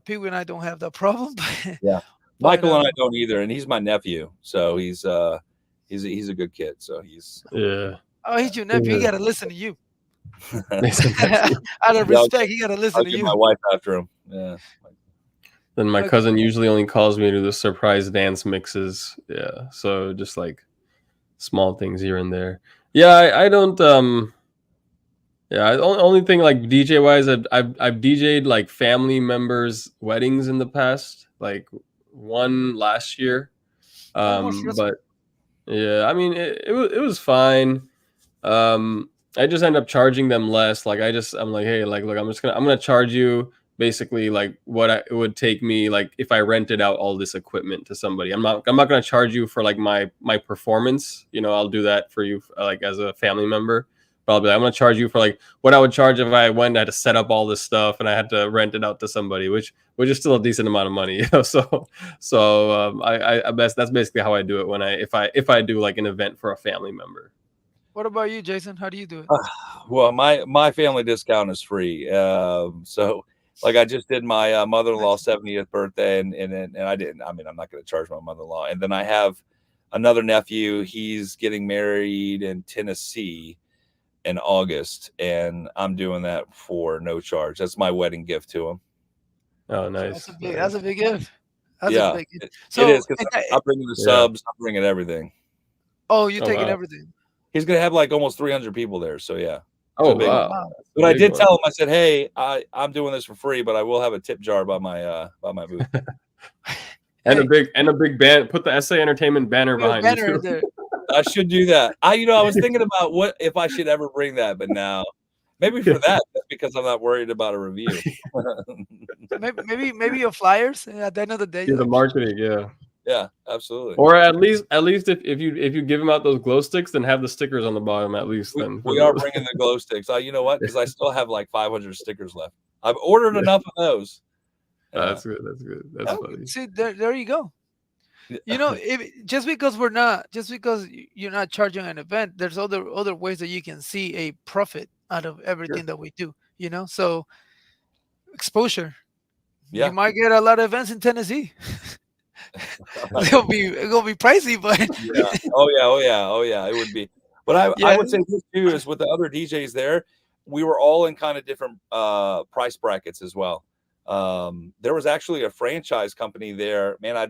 Pee Wee and I don't have that problem, Yeah. but Michael and I don't either, and he's my nephew, so he's a good kid. So he's Yeah. oh, he's your nephew. He Yeah. gotta listen to you. Nice and nephew. Out of Yeah, respect, he gotta listen I'll to get my you. wife after him. Yeah. Then my Okay. cousin usually only calls me to do the surprise dance mixes. Yeah, so just like small things here and there. Yeah, I don't. Yeah, only thing like DJ wise, I've DJ'd like family members' weddings in the past, like one last year. Oh, more stressful. But yeah, I mean it was fine. I just end up charging them less. Like I'm like, hey, like, look, I'm gonna charge you basically like what it would take me, like if I rented out all this equipment to somebody. I'm not gonna charge you for like my performance. I'll do that for you like as a family member. But I'll be like, I'm gonna charge you for like what I would charge if I went and had to set up all this stuff and I had to rent it out to somebody, which is still a decent amount of money. So that's basically how I do it when if I do like an event for a family member. What about you, Jason? How do you do it? Well, my family discount is free. So like I just did my mother-in-law's 70th birthday, and I didn't. I mean, I'm not going to charge my mother-in-law. And then I have another nephew. He's getting married in Tennessee in August, and I'm doing that for no charge. That's my wedding gift to him. Oh, nice. That's a big gift. That's a Yeah, big gift. it So, is, because I'm bringing the Yeah. subs. I'm bringing everything. oh, you're Oh, taking wow. everything. He's going to have like almost 300 people there. So yeah. Oh, big wow. Wow. But I Big did one. tell him, I said, hey, I'm doing this for free, but I will have a tip jar by my booth. And Hey, a big band. Put the SA Entertainment banner we have a behind you banner in too. there. I should do that. I was thinking about what if I should ever bring that, but now maybe for that, that's because I'm not worried about a review. Maybe your flyers at the end of the day. Yeah, You're the like, marketing, yeah. Yeah, absolutely. Or at least if you give them out those glow sticks, then have the stickers on the bottom at least. Then We are bringing the glow sticks. You know what? Because I still have like 500 stickers left. I've ordered enough of those. That's good. That's good. That's oh, funny. see, there you go. If just because you're not charging an event, there's other ways that you can see a profit out of everything that we do. So exposure. Yeah. You might get a lot of events in Tennessee. It's gonna be pricey, but Yeah. Oh yeah. It would be. But I yeah. would say this too is with the other DJs there, we were all in kind of different price brackets as well. There was actually a franchise company there. Man, I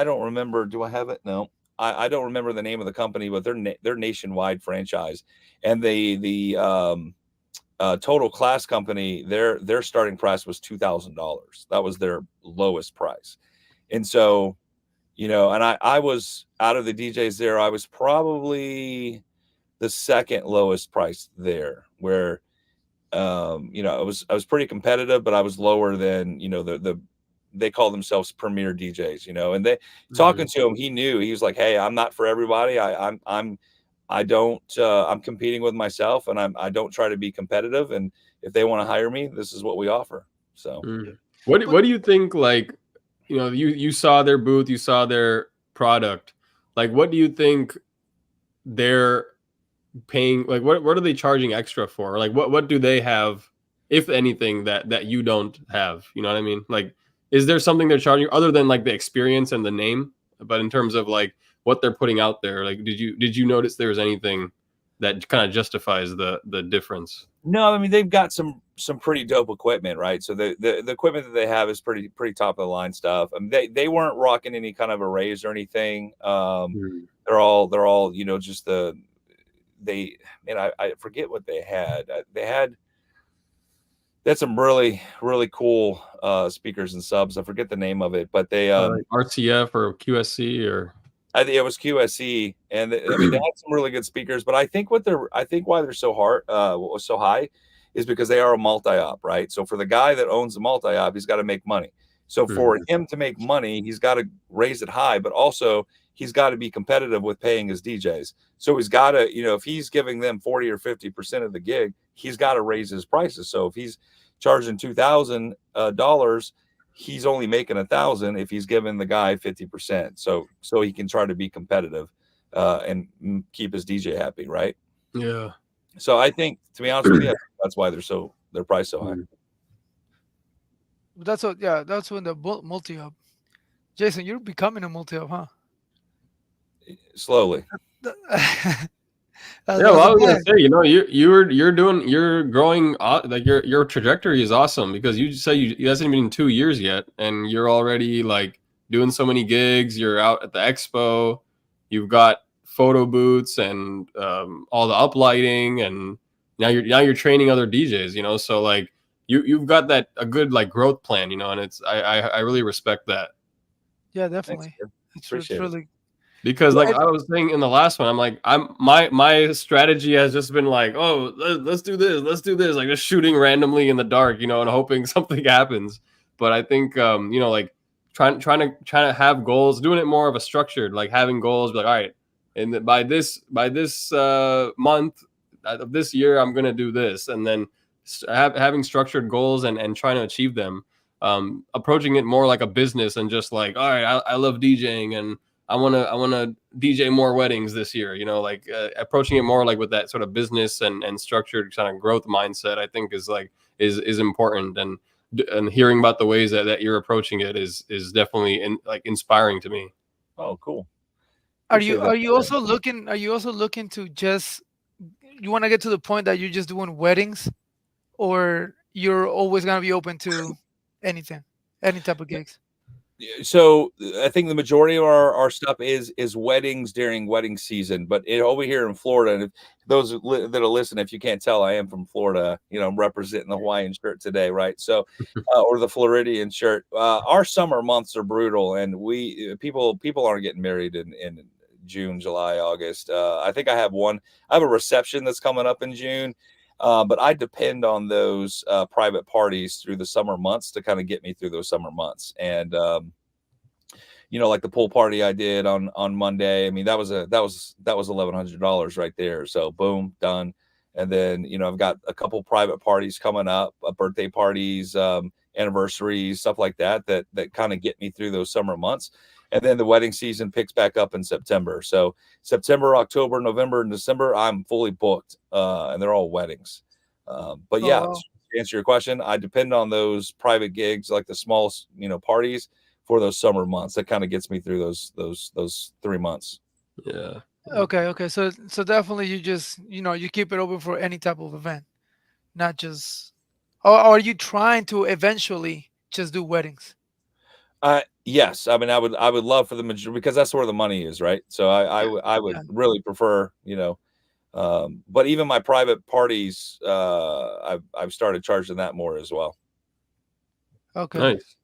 don't remember. Do I have it? No. I don't remember the name of the company, but they're nationwide franchise. And the Total Class company, their starting price was $2,000. That was their lowest price. And so, and I was out of the DJs there, I was probably the second lowest price there, where I was pretty competitive, but I was lower than the they call themselves premier DJs, you know, and they talking to him, he knew, he was like, hey, I'm not for everybody. I'm competing with myself, and I don't try to be competitive. And if they want to hire me, this is what we offer. So what do you think, like, you know, you saw their booth, you saw their product, like, what do you think they're paying, like, what are they charging extra for? Like, what do they have, if anything, that you don't have? You know what I mean? Like, is there something they're charging other than like the experience and the name? But in terms of like what they're putting out there, like, did you notice there was anything that kind of justifies the difference? No, I mean, they've got some pretty dope equipment, right? So the equipment that they have is pretty top of the line stuff. I mean, they weren't rocking any kind of arrays or anything. They're all, you know, just I forget what they had. They had some really cool speakers and subs. I forget the name of it, but they like RCF or QSC, or I think it was QSE, and I mean, they had some really good speakers. But I think why they're so high is because they are a multi-op, right? So for the guy that owns the multi-op, he's got to make money. So for him to make money, he's got to raise it high, but also he's got to be competitive with paying his DJs. So he's got to, you know, if he's giving them 40 or 50% of the gig, he's got to raise his prices. So if he's charging $2,000, he's only making $1,000 if he's giving the guy 50%. So he can try to be competitive and keep his DJ happy, right? Yeah. So I think, to be honest with you, that's why they're priced so high. That's when the multi-hub. Jason, you're becoming a multi-hub, huh? Slowly. Yeah, well, I was gonna say, you know, you're growing, like your trajectory is awesome, because you say it hasn't been 2 years yet, and you're already like doing so many gigs. You're out at the expo, you've got photo booths and all the uplighting, and now you're training other DJs, you know. So like you've got a good like growth plan, you know, and I really respect that. Yeah, definitely. It's really. Because like I was saying in the last one, I'm like, my strategy has just been like, oh, let's do this, like just shooting randomly in the dark, you know, and hoping something happens. But I think you know, like trying to have goals, doing it more of a structured, like having goals, like, all right, and by this month of this year, I'm gonna do this, and then having structured goals and trying to achieve them, approaching it more like a business, and just like, all right, I love DJing, and I want to DJ more weddings this year, you know, like approaching it more like with that sort of business and structured kind of growth mindset, I think is important. And hearing about the ways that you're approaching it is definitely inspiring to me. Oh, cool. Are you also looking to just, you want to get to the point that you're just doing weddings, or you're always going to be open to anything, any type of gigs? So I think the majority of our stuff is weddings during wedding season, but over here in Florida, and if those that are listening, if you can't tell, I am from Florida. You know, I'm representing the Hawaiian shirt today, right? So, or the Floridian shirt. Our summer months are brutal, and people aren't getting married in June, July, August. I think I have a reception that's coming up in June. But I depend on those private parties through the summer months to kind of get me through those summer months. And you know, like the pool party I did on Monday. I mean, that was $1,100 right there. So boom, done. And then, you know, I've got a couple private parties coming up, birthday parties, anniversaries, stuff like that kind of get me through those summer months. And then the wedding season picks back up in September. So September, October, November, and December, I'm fully booked, and they're all weddings. But yeah, wow. To answer your question, I depend on those private gigs, like the small, you know, parties for those summer months. That kind of gets me through those 3 months. Yeah. Okay. So definitely you just, you know, you keep it open for any type of event, not just. Or are you trying to eventually just do weddings? Yes. I mean, I would love for the majority, because that's where the money is, right? So I would really prefer, you know, but even my private parties, I've started charging that more as well. Okay. Nice.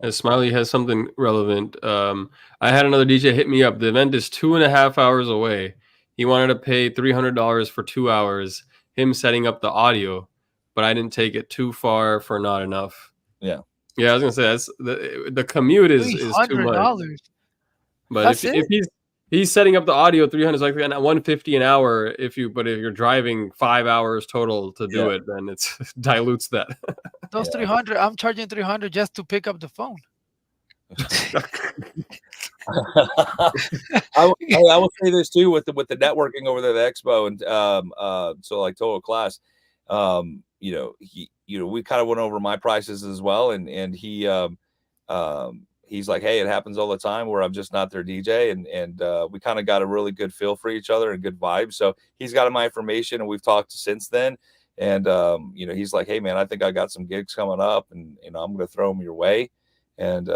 As Smiley has something relevant. I had another DJ hit me up. The event is 2.5 hours away. He wanted to pay $300 for 2 hours, him setting up the audio, but I didn't take it too far for not enough. Yeah. Yeah, I was gonna say that's the commute is three too hundred much. dollars. But That's if it. he's setting up the audio 300 like and at 150 an hour, if you're driving 5 hours total to do it, then it's dilutes that. Those 300. I'm charging 300 just to pick up the phone. I will say this too with the networking over there at the expo, and so like total class, we kind of went over my prices as well, and he's like, hey, it happens all the time where I'm just not their DJ, and we kind of got a really good feel for each other and good vibe. So he's got my information, and we've talked since then. And he's like, hey man, I think I got some gigs coming up, and I'm going to throw them your way. And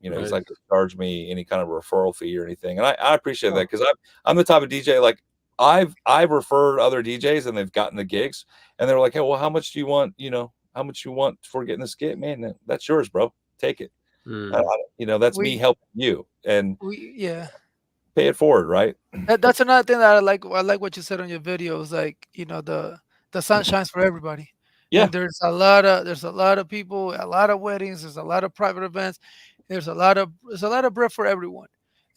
he's like, charge me any kind of referral fee or anything, and I appreciate that, because I'm the type of DJ, like I've referred other DJs and they've gotten the gigs, and they're like, hey, well, how much do you want? How much you want for getting this gig? Man, that's yours, bro. Take it. That's me helping you, and pay it forward, right? That's another thing that I like. I like what you said on your videos. Like, the sun shines for everybody. Yeah. And there's a lot of people, a lot of weddings, there's a lot of private events, there's a lot of bread for everyone.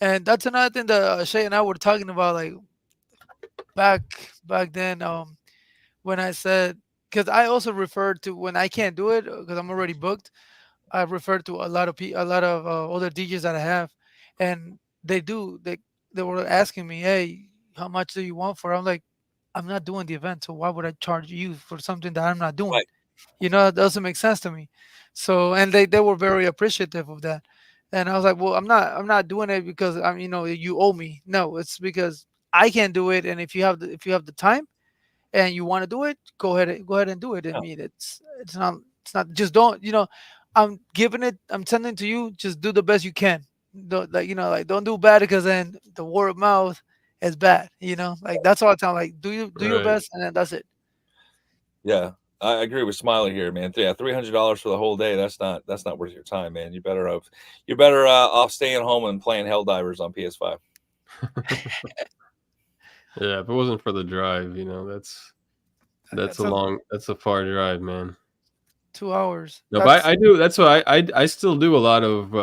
And that's another thing that Shay and I were talking about, like back then, when I said, because I also referred to, when I can't do it because I'm already booked, I referred to a lot of other DJs that I have, and they were asking me, hey, how much do you want for it? I'm like, I'm not doing the event, so why would I charge you for something that I'm not doing? Right. It doesn't make sense to me. So, and they were very appreciative of that. And I was like, well, I'm not doing it because you owe me. No, it's because I can't do it. And if you have the time and you want to do it, go ahead and do it. I mean, it's not just don't, I'm sending it to you, just do the best you can. Don't do bad, because then the word of mouth is bad, like that's all I tell 'em, like do your best, and then that's it. Yeah, I agree with Smiley here, man. Yeah, $300 for the whole day. That's not worth your time, man. You're better off staying home and playing Helldivers on PS5. Yeah, if it wasn't for the drive, that's a far drive, man. 2 hours. No, but I do. That's why I still do a lot of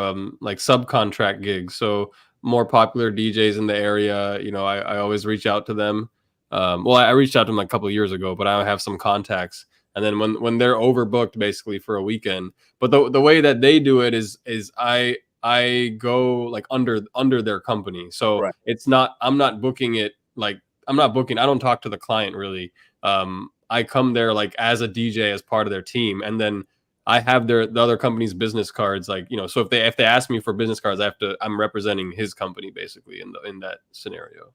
like subcontract gigs. So more popular DJs in the area, I always reach out to them. Well, I reached out to them like a couple of years ago, but I have some contacts. And then when they're overbooked, basically for a weekend. But the way that they do it is I go like under their company. So it's not, I'm not booking it like I'm not booking. I don't talk to the client really. I come there like as a DJ, as part of their team, and then I have the other company's business cards. Like, so if they ask me for business cards, I'm representing his company basically in that scenario.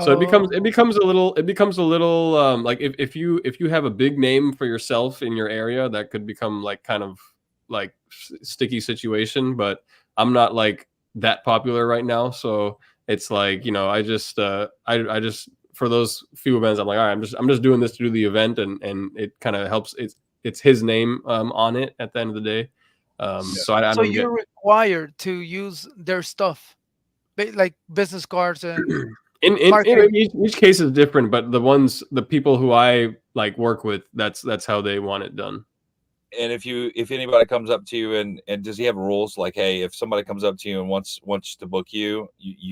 So it becomes a little like if you have a big name for yourself in your area, that could become like kind of like sticky situation. But I'm not like that popular right now, so it's like I just I just, for those few events, I'm like, all right, I'm just doing this to do the event, and it kind of helps. It's his name on it at the end of the day. So I so don't you're required to use their stuff, like business cards and in each case is different, but the people who I like work with, that's how they want it done. And if anybody comes up to you and does he have rules like, hey, if somebody comes up to you and wants to book you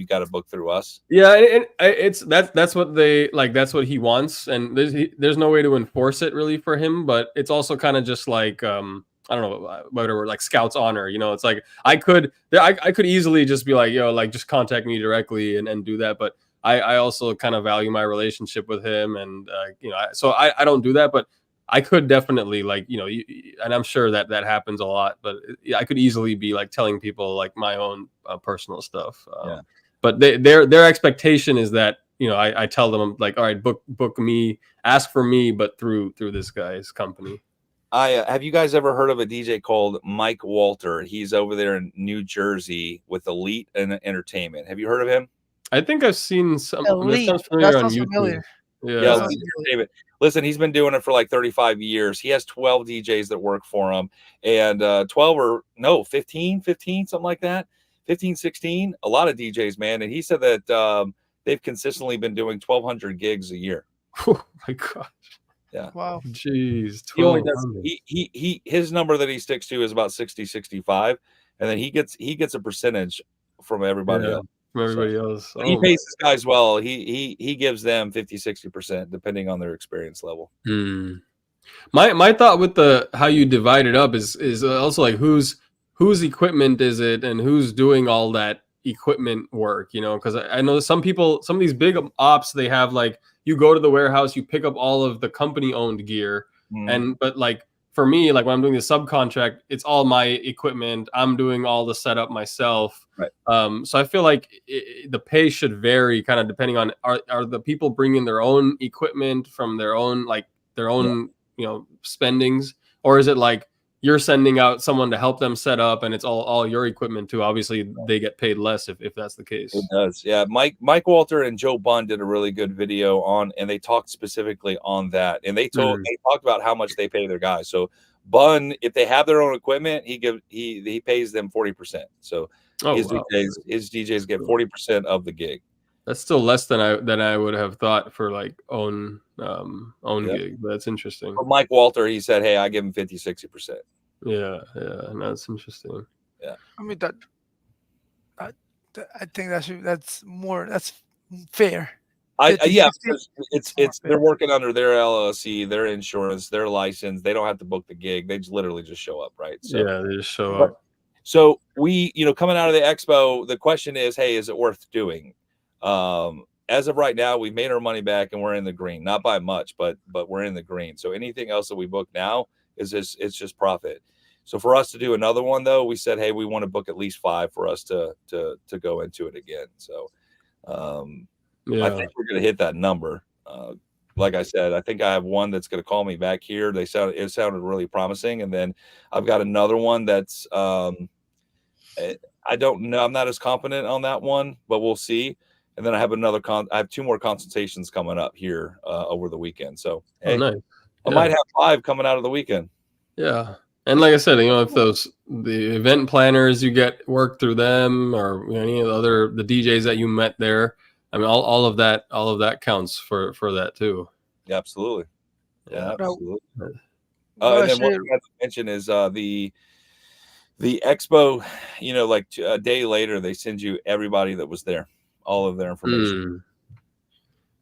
got to book through us? Yeah, that's what they like. That's what he wants, and there's no way to enforce it really for him. But it's also kind of just like I don't know, whatever, like Scout's honor. It's like I could easily just be like, yo, like just contact me directly and do that. But I also kind of value my relationship with him, and so I don't do that. But I could definitely like, and I'm sure that happens a lot, but I could easily be like telling people like my own personal stuff. But their expectation is that, I tell them like, all right, book me, ask for me, but through this guy's company. Have you guys ever heard of a DJ called Mike Walter? He's over there in New Jersey with Elite Entertainment. Have you heard of him? I think I've seen some. Elite. That sounds familiar That on sounds YouTube. familiar. Yeah, Elite Entertainment. Listen, he's been doing it for like 35 years. He has 12 DJs that work for him, and 15, something like that. 15, 16, a lot of DJs, man. And he said that they've consistently been doing 1,200 gigs a year. Oh my gosh. Yeah. Wow. Jeez, He only does 1,200. his number that he sticks to is about 60, 65, and then he gets a percentage from everybody Yeah, else. from everybody else. But he Oh my. pays his guys well. He gives them 50, 60% depending on their experience level. My thought with the how you divide it up is also like whose equipment is it and who's doing all that equipment work, you know, because I know some people, some of these big ops, they have like you go to the warehouse, you pick up all of the company owned gear, and but like for me, like when I'm doing the subcontract, it's all my equipment. I'm doing all the setup myself. Right. So I feel like the pay should vary kind of depending on are the people bringing their own equipment from their own their own spendings, or is it like you're sending out someone to help them set up and it's all your equipment too? Obviously they get paid less if that's the case. It does. Yeah. Mike Walter and Joe Bunn did a really good video and they talked specifically on that, and they talked about how much they pay their guys. So Bunn, if they have their own equipment, he pays them 40%. So his DJs get 40% of the gig. That's still less than I would have thought for like own gig. That's interesting. For Mike Walter, he said, "Hey, I give him 50, 60%." Yeah, that's interesting. Yeah, I mean I think that's fair. It's they're working under their LLC, their insurance, their license. They don't have to book the gig. They just literally just show up, right? So, yeah, they just show up. So we, coming out of the expo, the question is, hey, is it worth doing? As of right now, we've made our money back and we're in the green, not by much, but we're in the green. So anything else that we book now it's just profit. So for us to do another one though, we said, hey, we want to book at least 5 for us to go into it again. So I think we're going to hit that number. Like I said, I think I have one that's going to call me back here. It sounded really promising. And then I've got another one that's, I don't know. I'm not as confident on that one, but we'll see. And then I have I have 2 more consultations coming up here over the weekend. So, hey, nice. I might have 5 coming out of the weekend. Yeah. And like I said, if the event planners, you get work through them, or any of the DJs that you met there, I mean, all of that counts for that too. Yeah, absolutely. Yeah, absolutely. And then one thing I have to mention is the expo, like a day later, they send you everybody that was there, all of their information.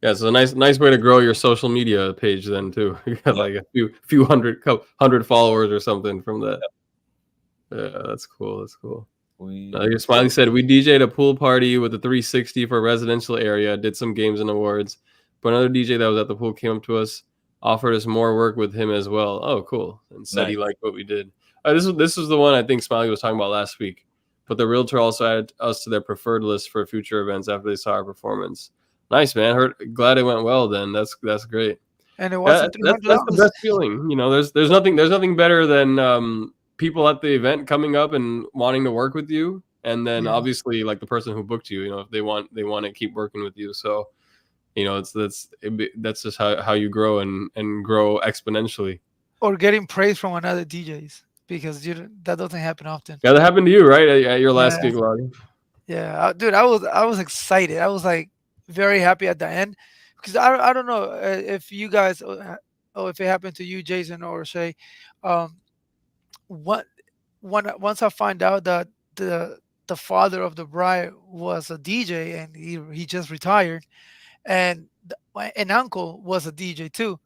Yeah, it's a nice way to grow your social media page then too. You got like a few hundred followers or something from that. Yeah, that's cool. That's cool. Smiley said we DJ'd a pool party with a 360 for a residential area, did some games and awards. But another DJ that was at the pool came up to us, offered us more work with him as well. Oh, cool. And said he liked what we did. This is the one I think Smiley was talking about last week. But the realtor also added us to their preferred list for future events after they saw our performance. Nice, man. Glad it went well then. That's great. And it wasn't that's the best feeling. There's nothing better than people at the event coming up and wanting to work with you, and then obviously like the person who booked you, if they want to keep working with you. So that's just how you grow and grow exponentially. Or getting praise from another DJs, because that doesn't happen often. Yeah, that happened to you, right, at your last gig log. Yeah, dude, I was excited. I was like very happy at the end, because I don't know if you guys, if it happened to you, Jason or Shay, once I find out that the father of the bride was a DJ and he just retired, and an uncle was a DJ too.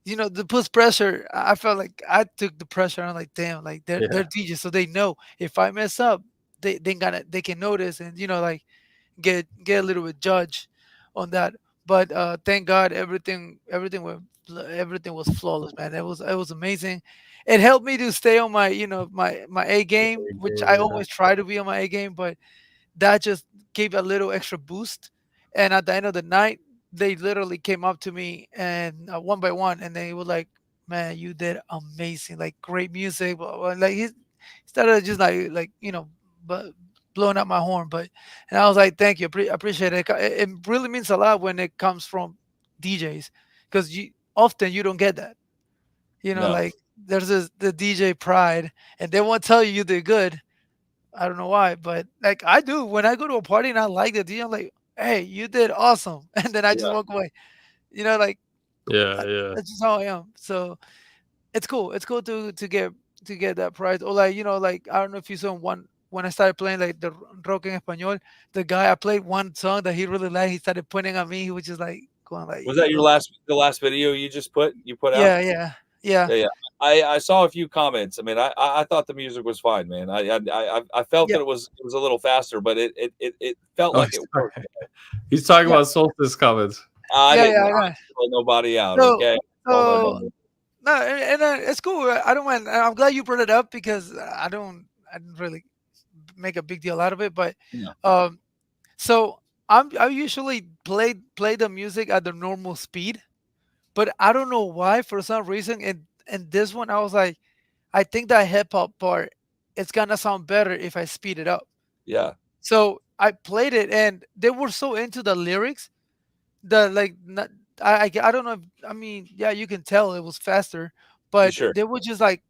The puts pressure. I felt like I took the pressure. I'm like, damn, like they're DJs, so they know if I mess up, they can notice and like get a little bit judged on that. But thank God everything was flawless, man. It was amazing. It helped me to stay on my my A game, which I always try to be on my A game, but that just gave a little extra boost. And at the end of the night, they literally came up to me and one by one, and they were like, "Man, you did amazing! Like great music." Blah, blah. Like he started just like but blowing up my horn. And I was like, "Thank you, appreciate it." It really means a lot when it comes from DJs, because often you don't get that. Like there's the DJ pride, and they won't tell you did good. I don't know why, but like I do when I go to a party and I like the DJ, I'm like, "Hey, you did awesome," and then I just walk away. Like Yeah. That's just how I am. So it's cool. It's cool to get that prize. Or like, like I don't know if you saw one when I started playing like the rock en español, the guy I played one song that he really liked, he started pointing at me. He was just like going like, Was that your the last video you just put out? Yeah, yeah, yeah. Yeah, yeah. I saw a few comments. I mean, I thought the music was fine, man. I felt Yeah. that it was a little faster, but it felt Oh, like it sorry. worked. He's talking Yeah. about Solstice comments. I Yeah, didn't yeah, I know. call nobody out. So Okay, call so nobody. no, and it's cool. I don't mind. I'm glad you brought it up because I didn't really make a big deal out of it. But Yeah, um, so I usually play the music at the normal speed, but I don't know why for some reason in this one I was like, I think that hip hop part it's gonna sound better if I speed it up. yeah, So I played it and they were so into the lyrics. The like not, I don't know if, I mean, yeah, you can tell it was faster, but sure. they were just like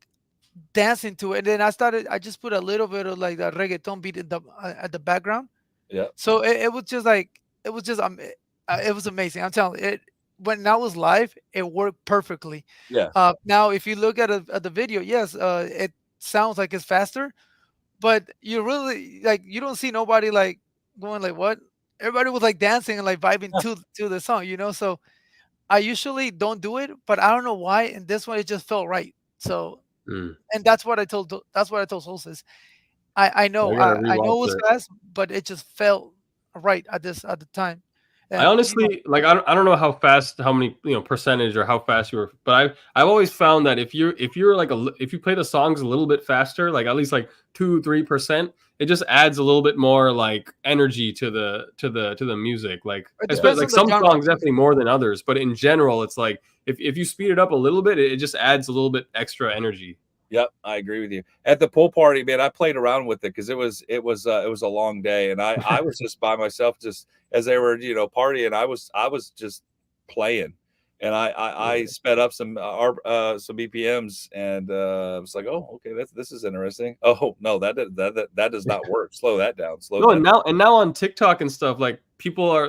dancing to it. And then I just put a little bit of like the reggaeton beat in the at the background. Yeah, So it was just like it was amazing. I'm telling you, it when that was live, it worked perfectly. yeah. Now if you look at the video, yes, it sounds like it's faster, but you really like you don't see nobody like going like what? Everybody was like dancing and like vibing to the song, So I usually don't do it, but I don't know why. And this one it just felt right. So Mm. and that's what I told Solstice. I gotta I know rewatch it was it. fast, but it just felt right at the time. I And honestly like I don't know how fast how many percentage or how fast you were, but I've always found that if you're like if you play the songs a little bit faster, like at least like 2-3%, it just adds a little bit more like energy to the music. Like it especially depends like on the some genre songs too. definitely more than others, but in general, it's like if you speed it up a little bit, it just adds a little bit extra energy. Yep, I agree with you. At the pool party, man, I played around with it because it was a long day, and I was just by myself, just as they were partying. I was just playing, and I sped up some BPMs, and I was like, oh, okay, this is interesting. Oh no, that does not work. Slow that down. Slow No, that. and now on TikTok and stuff, like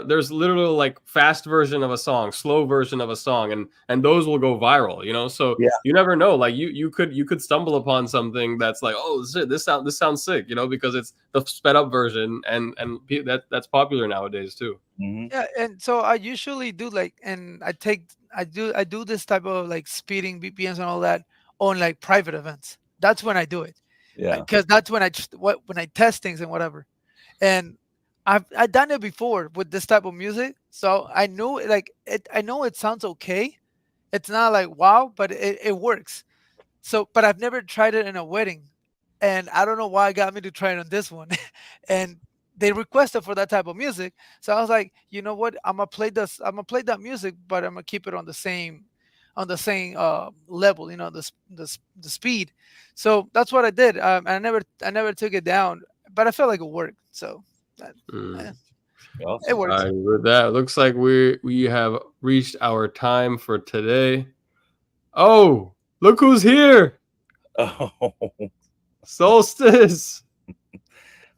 there's literally like fast version of a song, slow version of a song, and those will go viral. So Yeah. you never know. Like you could stumble upon something that's like, oh shit, this sounds sick, because it's the sped up version, and that's popular nowadays too. Mm-hmm. Yeah, and so I usually do like, and I do this type of like speeding BPMs and all that on like private events. That's when I do it, Yeah. because that's when when I test things and whatever. And I've done it before with this type of music, so I know like it. I know it sounds okay. It's not like wow, but it works. So, but I've never tried it in a wedding, and I don't know why it got me to try it on this one. And they requested for that type of music, so I was like, you know what? I'm gonna play this. I'm gonna play that music, but I'm gonna keep it on the same level. The speed. So that's what I did. And I never took it down, but I felt like it worked. So that, eh, it Awesome. All works. right, with that, it looks like we have reached our time for today. Oh, look who's here! Oh, Solstice.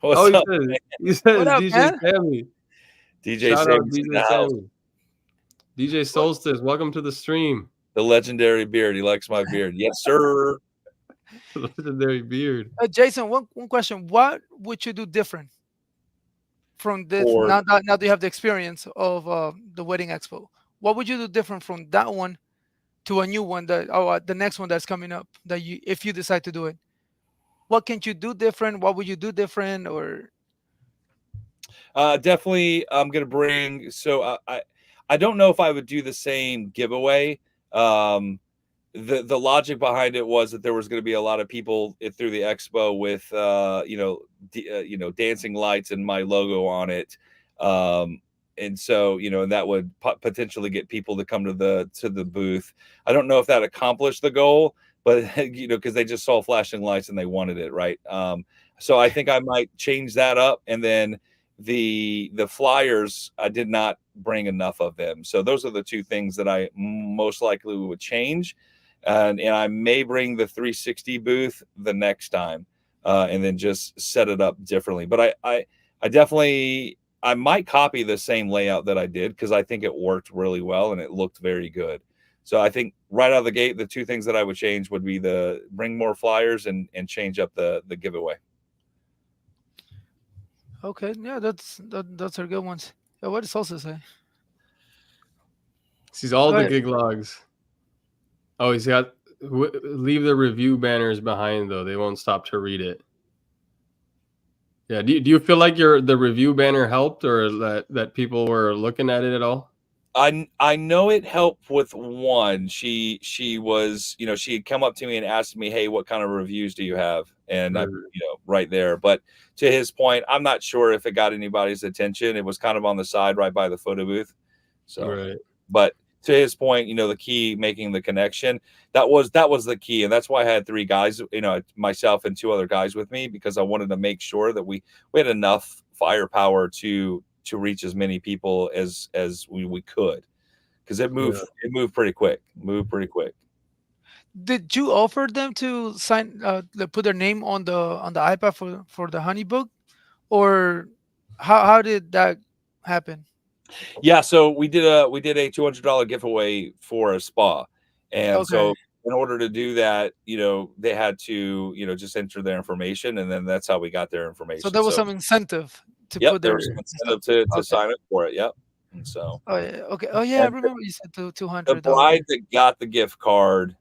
what's up, He What says up, DJ man? Sammy. DJ Shout out Sam's in DJ the house? Sammy. DJ Solstice, welcome to the stream. The legendary beard. He likes my beard. Yes, sir. Legendary beard. Jason, one question: what would you do different from this For now that you have the experience of the wedding expo? What would you do different from that one to a new one the next one that's coming up that you if you decide to do it? What can you do different? What would you do different? Or definitely, I'm gonna bring. So I don't know if I would do the same giveaway. The logic behind it was that there was going to be a lot of people through the expo with dancing lights and my logo on it, and so and that would potentially get people to come to the booth. I don't know if that accomplished the goal, but because they just saw flashing lights and they wanted it, right? So I think I might change that up, and then the flyers, I did not bring enough of them, so those are the two things that I most likely would change. And I may bring the 360 booth the next time, and then just set it up differently. But I definitely, I might copy the same layout that I did because I think it worked really well and it looked very good. So I think right out of the gate, the two things that I would change would be bring more flyers and change up the giveaway. Okay, yeah, that's our good ones. Yeah, what does Salsa say? Sees all Go the ahead. gig logs. Oh, he's got leave the review banners behind though. They won't stop to read it. Yeah. Do you feel like the review banner helped, or that people were looking at it at all? I know it helped with one. She was, she had come up to me and asked me, "Hey, what kind of reviews do you have?" And I, right there. But to his point, I'm not sure if it got anybody's attention. It was kind of on the side right by the photo booth. So, right. But to his point, the key, making the connection, that was the key. And that's why I had 3 guys, myself and 2 other guys with me, because I wanted to make sure that we had enough firepower to reach as many people as we could, because it moved pretty quick. Did you offer them to sign, put their name on the iPad for the honey book, or how did that happen? Yeah, so we did a $200 giveaway for a spa, and so Okay. in order to do that, they had to just enter their information, and then that's how we got their information. So there was some incentive to Yep, put there their was some stuff. incentive to Okay. sign up for it. Yep. And so, Oh yeah. Okay. Oh yeah, I and remember you said the 200. bride that got the gift card,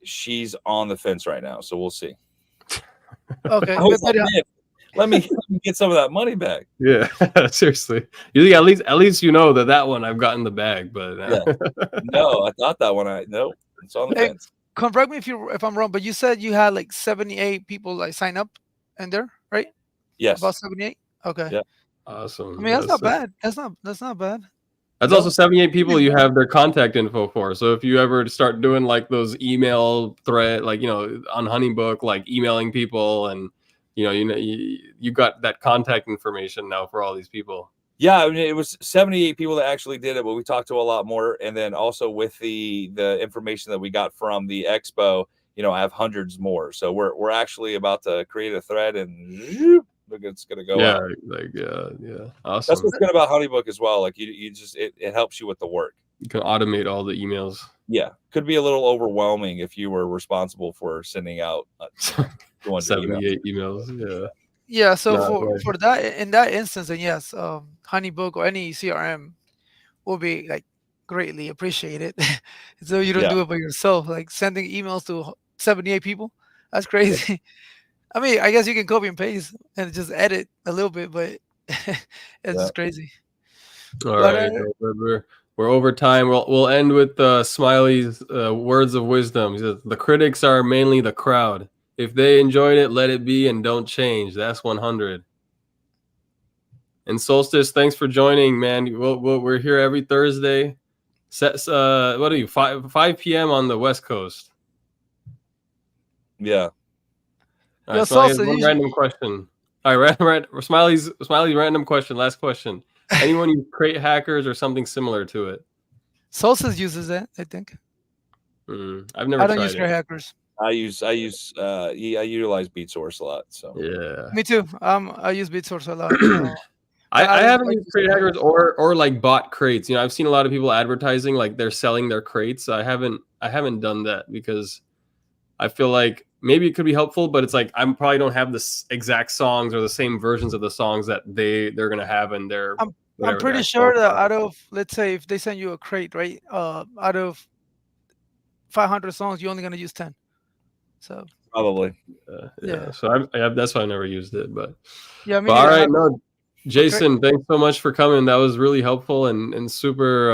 she's on the fence right now, so we'll see. Okay. I was like, "Man, let me get some of that money back." Yeah, seriously. You think at least that one I've gotten the bag, but No, I thought that one. Nope, it's on the Hey, fence. correct me if I'm wrong, but you said you had like 78 people like sign up in there, right? Yes. About 78. Okay. Yeah. Awesome. I mean, that's not bad. That's not bad. That's also 78 people you have their contact info for. So if you ever start doing like those email thread, like on Honeybook, like emailing people, and you got that contact information now for all these people. Yeah, I mean, it was 78 people that actually did it, but we talked to a lot more. And then also with the information that we got from the expo, I have hundreds more. So we're actually about to create a thread, and it's going to go out. Yeah. Awesome. That's what's good about Honeybook as well. Like you just, it helps you with the work. You can automate all the emails. Yeah. Could be a little overwhelming if you were responsible for sending out 78 emails. Yeah. Yeah, so for that, in that instance, and yes, Honeybook or any CRM will be like greatly appreciated. So you don't do it by yourself, like sending emails to 78 people. That's crazy. Yeah. I mean, I guess you can copy and paste and just edit a little bit, but it's just crazy. All right, we're over time. We'll end with Smiley's words of wisdom. He says, "The critics are mainly the crowd. If they enjoyed it, let it be and don't change. That's 100. And Solstice, thanks for joining, man. We're here every Thursday. What are you, 5 p.m. on the West Coast? Yeah. All right, Smiley, one random question. All right, Smiley's random question. Last question. Anyone use crate hackers or something similar to it? Solstice uses it, I think. I've never. I don't use crate hackers. I utilize BeatSource a lot. So yeah, me too. I use BeatSource a lot. I haven't used crate hackers or like bought crates. I've seen a lot of people advertising like they're selling their crates. I haven't done that because I feel like maybe it could be helpful, but it's like I probably don't have the exact songs or the same versions of the songs that they're gonna have in their. I'm pretty sure that out of, let's say, if they send you a crate, right, out of 500 songs, you're only gonna use 10. So probably, yeah. So that's why I never used it, but yeah. All right, no, Jason, thanks so much for coming. That was really helpful and super.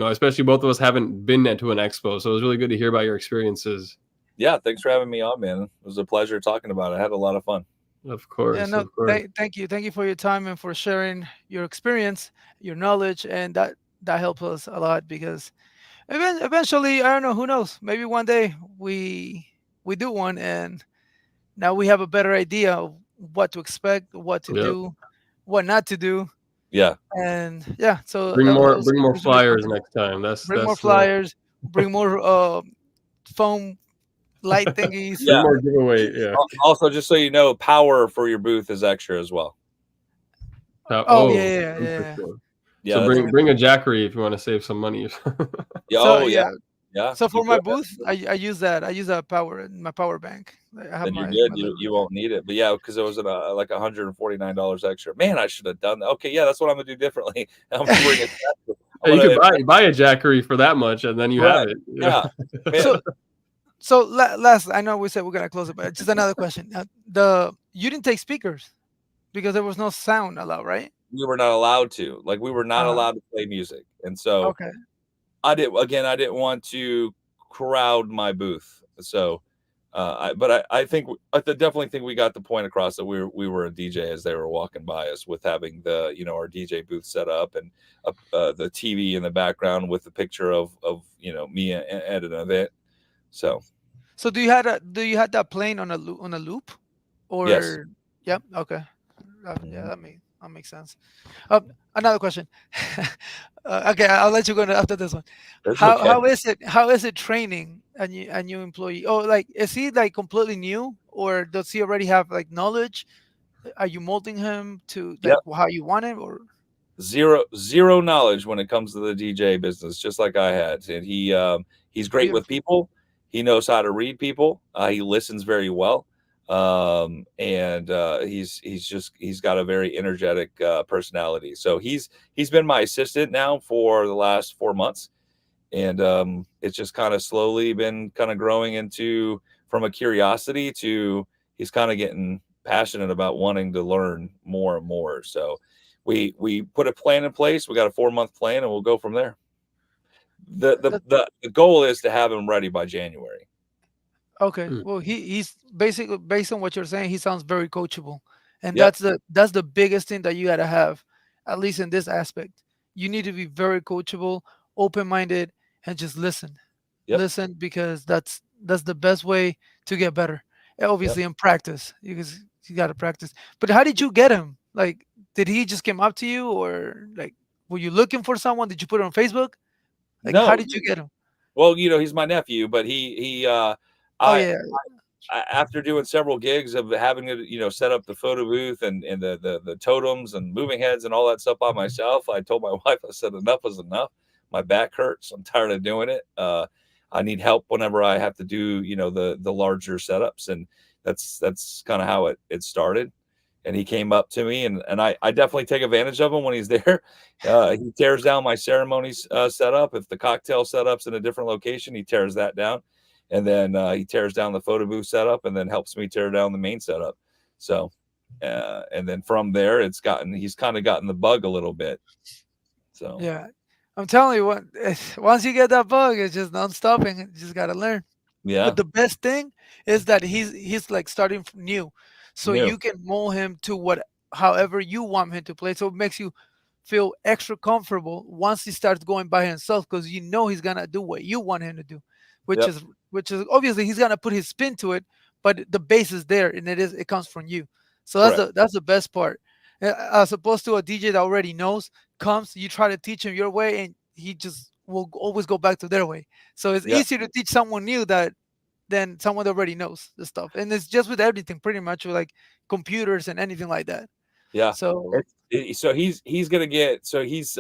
Especially both of us haven't been to an expo, so it was really good to hear about your experiences. Yeah, thanks for having me on, man. It was a pleasure talking about it. I had a lot of fun. Of course. Yeah, no, of course. Thank you for your time and for sharing your experience, your knowledge, and that helps us a lot because eventually, I don't know, who knows? Maybe one day we do one, and now we have a better idea of what to expect, what to do, what not to do. Yeah. And yeah, so bring more flyers next time. Bring more flyers. Bring more foam light thingies. Yeah. More giveaway. Yeah. Also, just so you know, power for your booth is extra as well. Yeah. Yeah, So that's Yeah. bring a Jackery if you want to save some money. yeah, So oh, yeah, yeah. yeah, So you for my could. booth, I use that. I use that power my power bank. I have Then you're my good. little. You won't need it. But yeah, because it was like $149 extra. Man, I should have done that. Okay, yeah, that's what I'm gonna do differently. I'm gonna bring it back. I'm Yeah, you gonna could invest. buy a Jackery for that much, and then you have Correct. it. You know? Yeah. Man, So last, I know we said we're gonna close it, but just another question. The You didn't take speakers because there was no sound allowed, right? we were not allowed to. Like we were not Uh, allowed to play music. And so okay. I didn't want to crowd my booth. So but I think definitely think we got the point across that we were a DJ as they were walking by us with having the our DJ booth set up and the TV in the background with the picture of me at an event. So So do you had that playing on a loop, yes. or yeah? Okay. Yeah, Mhm. that makes sense. Another question. Okay, I'll let you go after this one. That's okay. How is it training a new employee? Oh, like is he like completely new, or does he already have like knowledge? Are you molding him to like Yep. how you want him, or Zero knowledge when it comes to the DJ business, just like I had. And he's great with beautiful? people. He knows how to read people. He listens very well. And he's got a very energetic personality. So he's been my assistant now for the last 4 months, and it's just kind of slowly been kind of growing into from a curiosity to he's kind of getting passionate about wanting to learn more and more. So we put a plan in place. We got a 4 month plan, and we'll go from there. The goal is to have him ready by January. Okay. Mm. Well, he's basically, based on what you're saying, he sounds very coachable, and Yep. that's the biggest thing that you gotta have, at least in this aspect. You need to be very coachable, open minded, and just listen. Yep. Listen, because that's the best way to get better. And Yep. obviously, in practice, because you gotta practice. But how did you get him? Like, did he just come up to you, or like, were you looking for someone? Did you put it on Facebook? Like, how No. did you get him? Well, he's my nephew, but Oh I yeah, after doing several gigs of having to set up the photo booth and the totems and moving heads and all that stuff by myself, I told my wife, I said enough is enough. My back hurts. I'm tired of doing it. I need help whenever I have to do the larger setups, and that's kind of how it started. And he came up to me, and I definitely take advantage of him when he's there. He tears down my ceremonies setup. If the cocktail setup's in a different location, he tears that down, and then he tears down the photo booth setup, and then helps me tear down the main setup. So, and then from there, he's kind of gotten the bug a little bit. So yeah. I'm telling you what, once you get that bug, it's just non-stopping. You just gotta learn. yeah, But the best thing is that he's like starting from new, so new, you can mold him to what however you want him to play. So it makes you feel extra comfortable once he starts going by himself, because you know he's gonna do what you want him to do, which yep, is obviously he's gonna put his spin to it, but the base is there and it comes from you. So correct, that's the best part. As opposed to a DJ that already knows, comes, you try to teach him your way, and he just will always go back to their way. So it's yep, easier to teach someone new that than someone that already knows the stuff. And it's just with everything, pretty much with like computers and anything like that. yeah. So So he's gonna get he's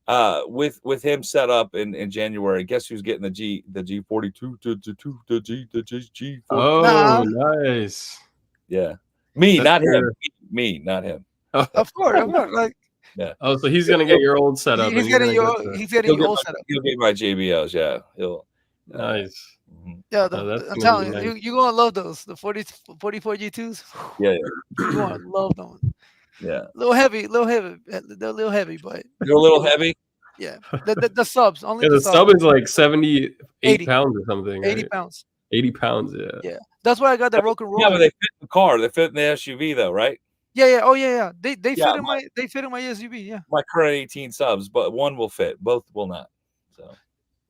with him set up in January. Guess who's getting the G42 the G42? Oh, nah, nice. Yeah, me, That's not him. your. Me, not him. of course, like Yeah, Oh, so he's he'll, gonna get he'll, your old setup, and you're gonna get the. he's getting he'll your get old setup. he'll get my JBLs. Yeah, he'll. Uh, Nice. mhm. Yeah, Oh, that's I'm gonna be telling you, nice. you're gonna love those. The 44 G2s. Yeah, You're gonna love them. yeah. Little heavy, they're a little heavy, but You're a little heavy. yeah. The subs, only Yeah, the the subs. sub is like 78 80, pounds or something, 80 right? pounds. 80 pounds. Yeah. Yeah, that's why I got the rock and Yeah, but roller. they fit in the car. They fit in the SUV though, right? Yeah, yeah. Oh yeah, yeah. Yeah, They fit in my SUV. Yeah. my current 18 subs, but one will fit. Both will not. So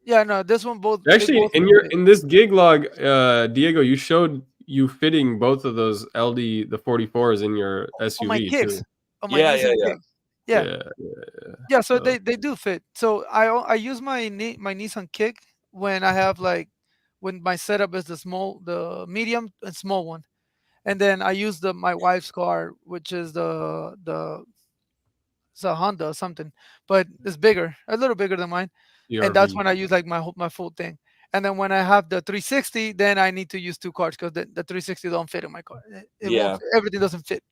Yeah, no, this one both they Actually, both will fit. in this gig log, Diego, you showed you fitting both of those LD the 44s in your On my SUV kicks, too. on my yeah, yeah, Nissan yeah. kicks. Yeah, Yeah, yeah. yeah. So So they do fit. So I use my Nissan kick when I have like when my setup is the medium and small one, and then I use my wife's car, which is the It's a Honda or something, but it's bigger, a little bigger than mine. And that's ERV. when I use like my full thing. And then when I have the 360, then I need to use two cars because the 360 don't fit in my car. It won't. Yeah. Everything doesn't fit.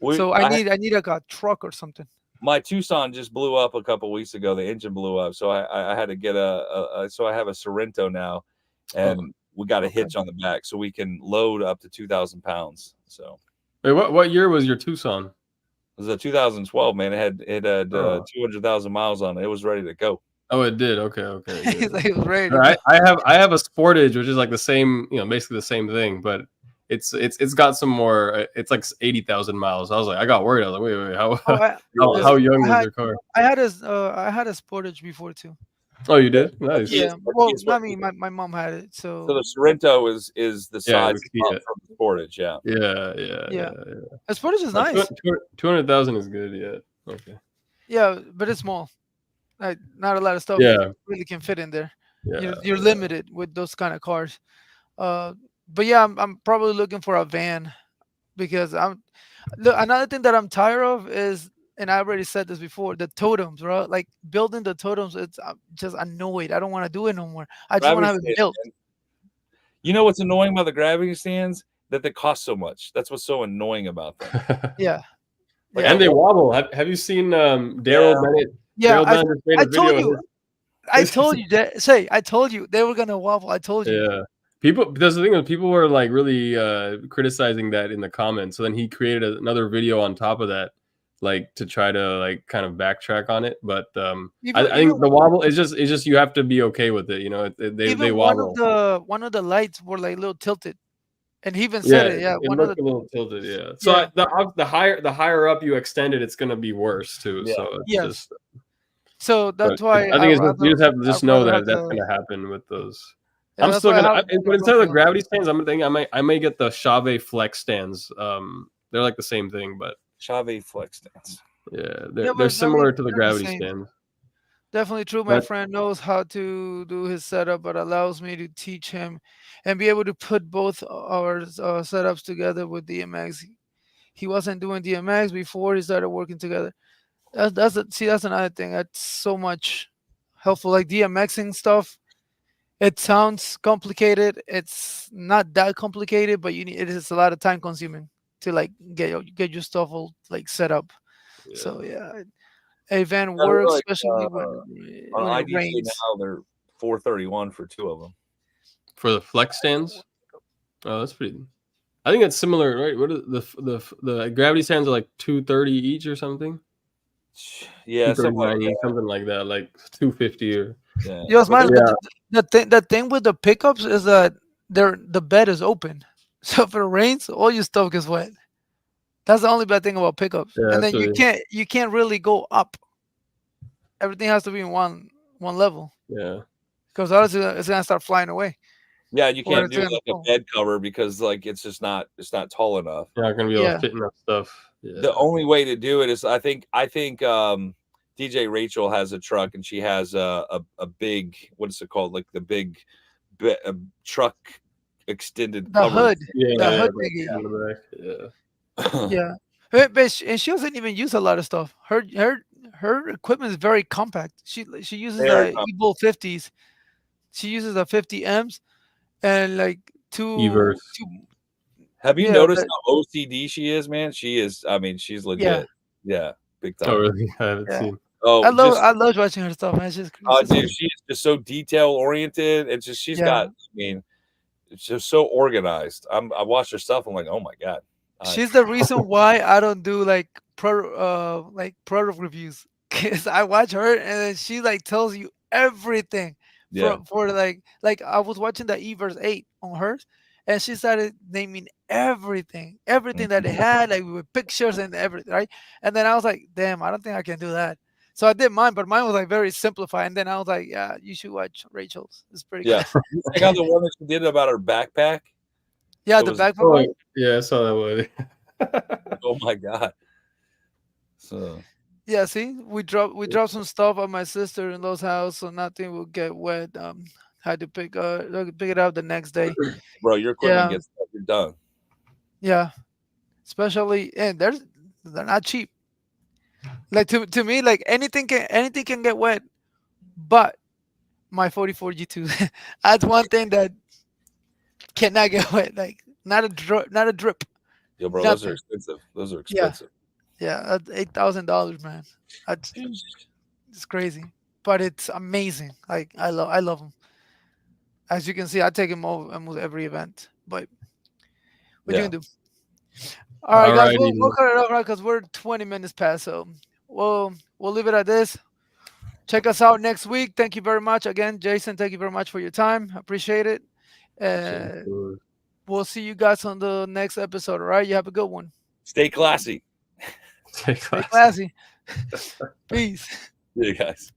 We So I I need like a truck or something. my Tucson just blew up a couple weeks ago. The engine blew up, so I had to get so I have a Sorrento now, Oh. and we got a Okay. hitch on the back, so we can load up to 2,000 pounds. So Wait, what year was your Tucson? it was a 2012, man. It had Oh. 200,000 miles on it. It was ready to go. Oh, it did. Okay, okay. He's Good. like, it was ready to All right, go. I have a Sportage, which is like the same, basically the same thing, but it's got some more. It's like 80,000 miles. I was like, I got worried. I was like, wait, Oh, how young I was had your car? I had a Sportage before too. Oh, you did? Nice. Yeah. Yeah. Well, not me. My mom had it. So So the Sorrento is the Yeah, size we see up it. from the Sportage. Yeah. Yeah. a Sportage is nice. 200,000 is good. Yeah. Okay. Yeah, but it's small. Like not a lot of stuff Yeah. really can fit in there. Yeah. You're limited with those kind of cars. But yeah, I'm probably looking for a van because another thing that I'm tired of is, and I already said this before, the totems, right? Like building the totems, I'm just annoyed. I don't want to do it no more. I just want to Gravity have it stands, built. man. You know what's annoying about the gravity stands? That they cost so much. That's what's so annoying about them. Yeah. Like, Yeah. And they wobble. Have you seen Daryl Bennett? Yeah, Daryl Bennett just made I a video. told you. I told you that. I told you they were gonna wobble. I told you. Yeah. People, because the thing is, people were like really criticizing that in the comments. So then he created another video on top of that, like to try to like kind of backtrack on it. But I think the wobble is just you have to be okay with it. They wobble. One of the lights were like a little tilted, and he even said it. Yeah, it one of looked the a little tilted. Yeah. So the higher up you extend it, it's gonna be worse too. Yeah. So it's Yes. just. So that's why I think it's just, you just have to just I'd know rather that have that's the- gonna happen with those. Yeah, I'm that's still why I gonna, have it but instead of the broken. gravity stands, I'm thinking I may get the Chave Flex stands. They're like the same thing, but Chave Flex stands. yeah, but they're similar to the they're the gravity same. stands. Definitely true. My But friend knows how to do his setup, but allows me to teach him and be able to put both our setups together with DMX. He wasn't doing DMX before he started working together. That's another thing. That's so much helpful. Like DMXing stuff. It sounds complicated. It's not that complicated, but it is a lot of time consuming to like get your stuff all like set up. yeah. So yeah, a van Yeah, works, like, especially on when it IDC rains. now, they're $431 for two of them. For the Flex stands, oh, that's pretty. I think it's similar, right? What are the gravity stands are like $230 each or something. Yeah, something like that. Something like that, like $250 or. Yeah. Yo, Smiles, Yeah. but the thing with the pickups is that the bed is open, so if it rains, all your stuff gets wet. That's the only bad thing about pickups. Yeah, And then absolutely. you can't really go up. Everything has to be in one level Yeah. because otherwise it's gonna start flying away. Yeah, you Or can't it's do gonna like a fall. bed cover because like it's not tall enough. You're not gonna be able Yeah. to fit enough stuff. Yeah. The only way to do it is I think DJ Rachel has a truck and she has a big, what is it called, like the big truck extended The cover. hood, the hood thingy. on the back. Yeah. Yeah, and she doesn't even use a lot of stuff. Her equipment is very compact. She uses Very the Evo 50s. She uses the 50 M's and like Everse. Have you Yeah, noticed how OCD she is, man? She is. I mean, she's legit. Yeah, big time. Oh, really? I haven't Yeah. seen. Oh, I love watching her stuff, man. She's dude, she's just so detail oriented. It's just she's got. I mean, it's just so organized. I watch her stuff. I'm like, oh my god. She's the reason why I don't do like product reviews, because I watch her and then she like tells you everything. Yeah. For like I was watching the Everse 8 on hers, and she started naming everything that it had, like with pictures and everything, right? And then I was like, damn, I don't think I can do that. So I did mine, but mine was like very simplified. And then I was like, yeah, you should watch Rachel's. It's pretty good. You check out the one that she did about her backpack. Yeah, It the was- backpack one. Yeah, I saw that one. Oh my god. So Yeah, see, we dropped some stuff at my sister-in-law's house, so nothing will get wet. Had to pick it up the next day. bro, your equipment Yeah. gets done. Yeah, especially and they're not cheap. Like to me, like anything can get wet, but my 44 G2. That's one thing that cannot get wet. Like not a drip. Yo, bro, those are Nothing. expensive. Those are Yeah, expensive. yeah. That's $8,000, man. That's it's crazy, but it's amazing. Like I love them. As you can see, I take him over almost every event. But what you Yeah. can do? All right, All guys, righty. we'll cut it off right because we're 20 minutes past. So we'll leave it at this. Check us out next week. Thank you very much again, Jason. Thank you very much for your time. I appreciate it. Uh, we'll see you guys on the next episode. All right, you have a good one. Stay classy. Stay classy. Peace. See you guys.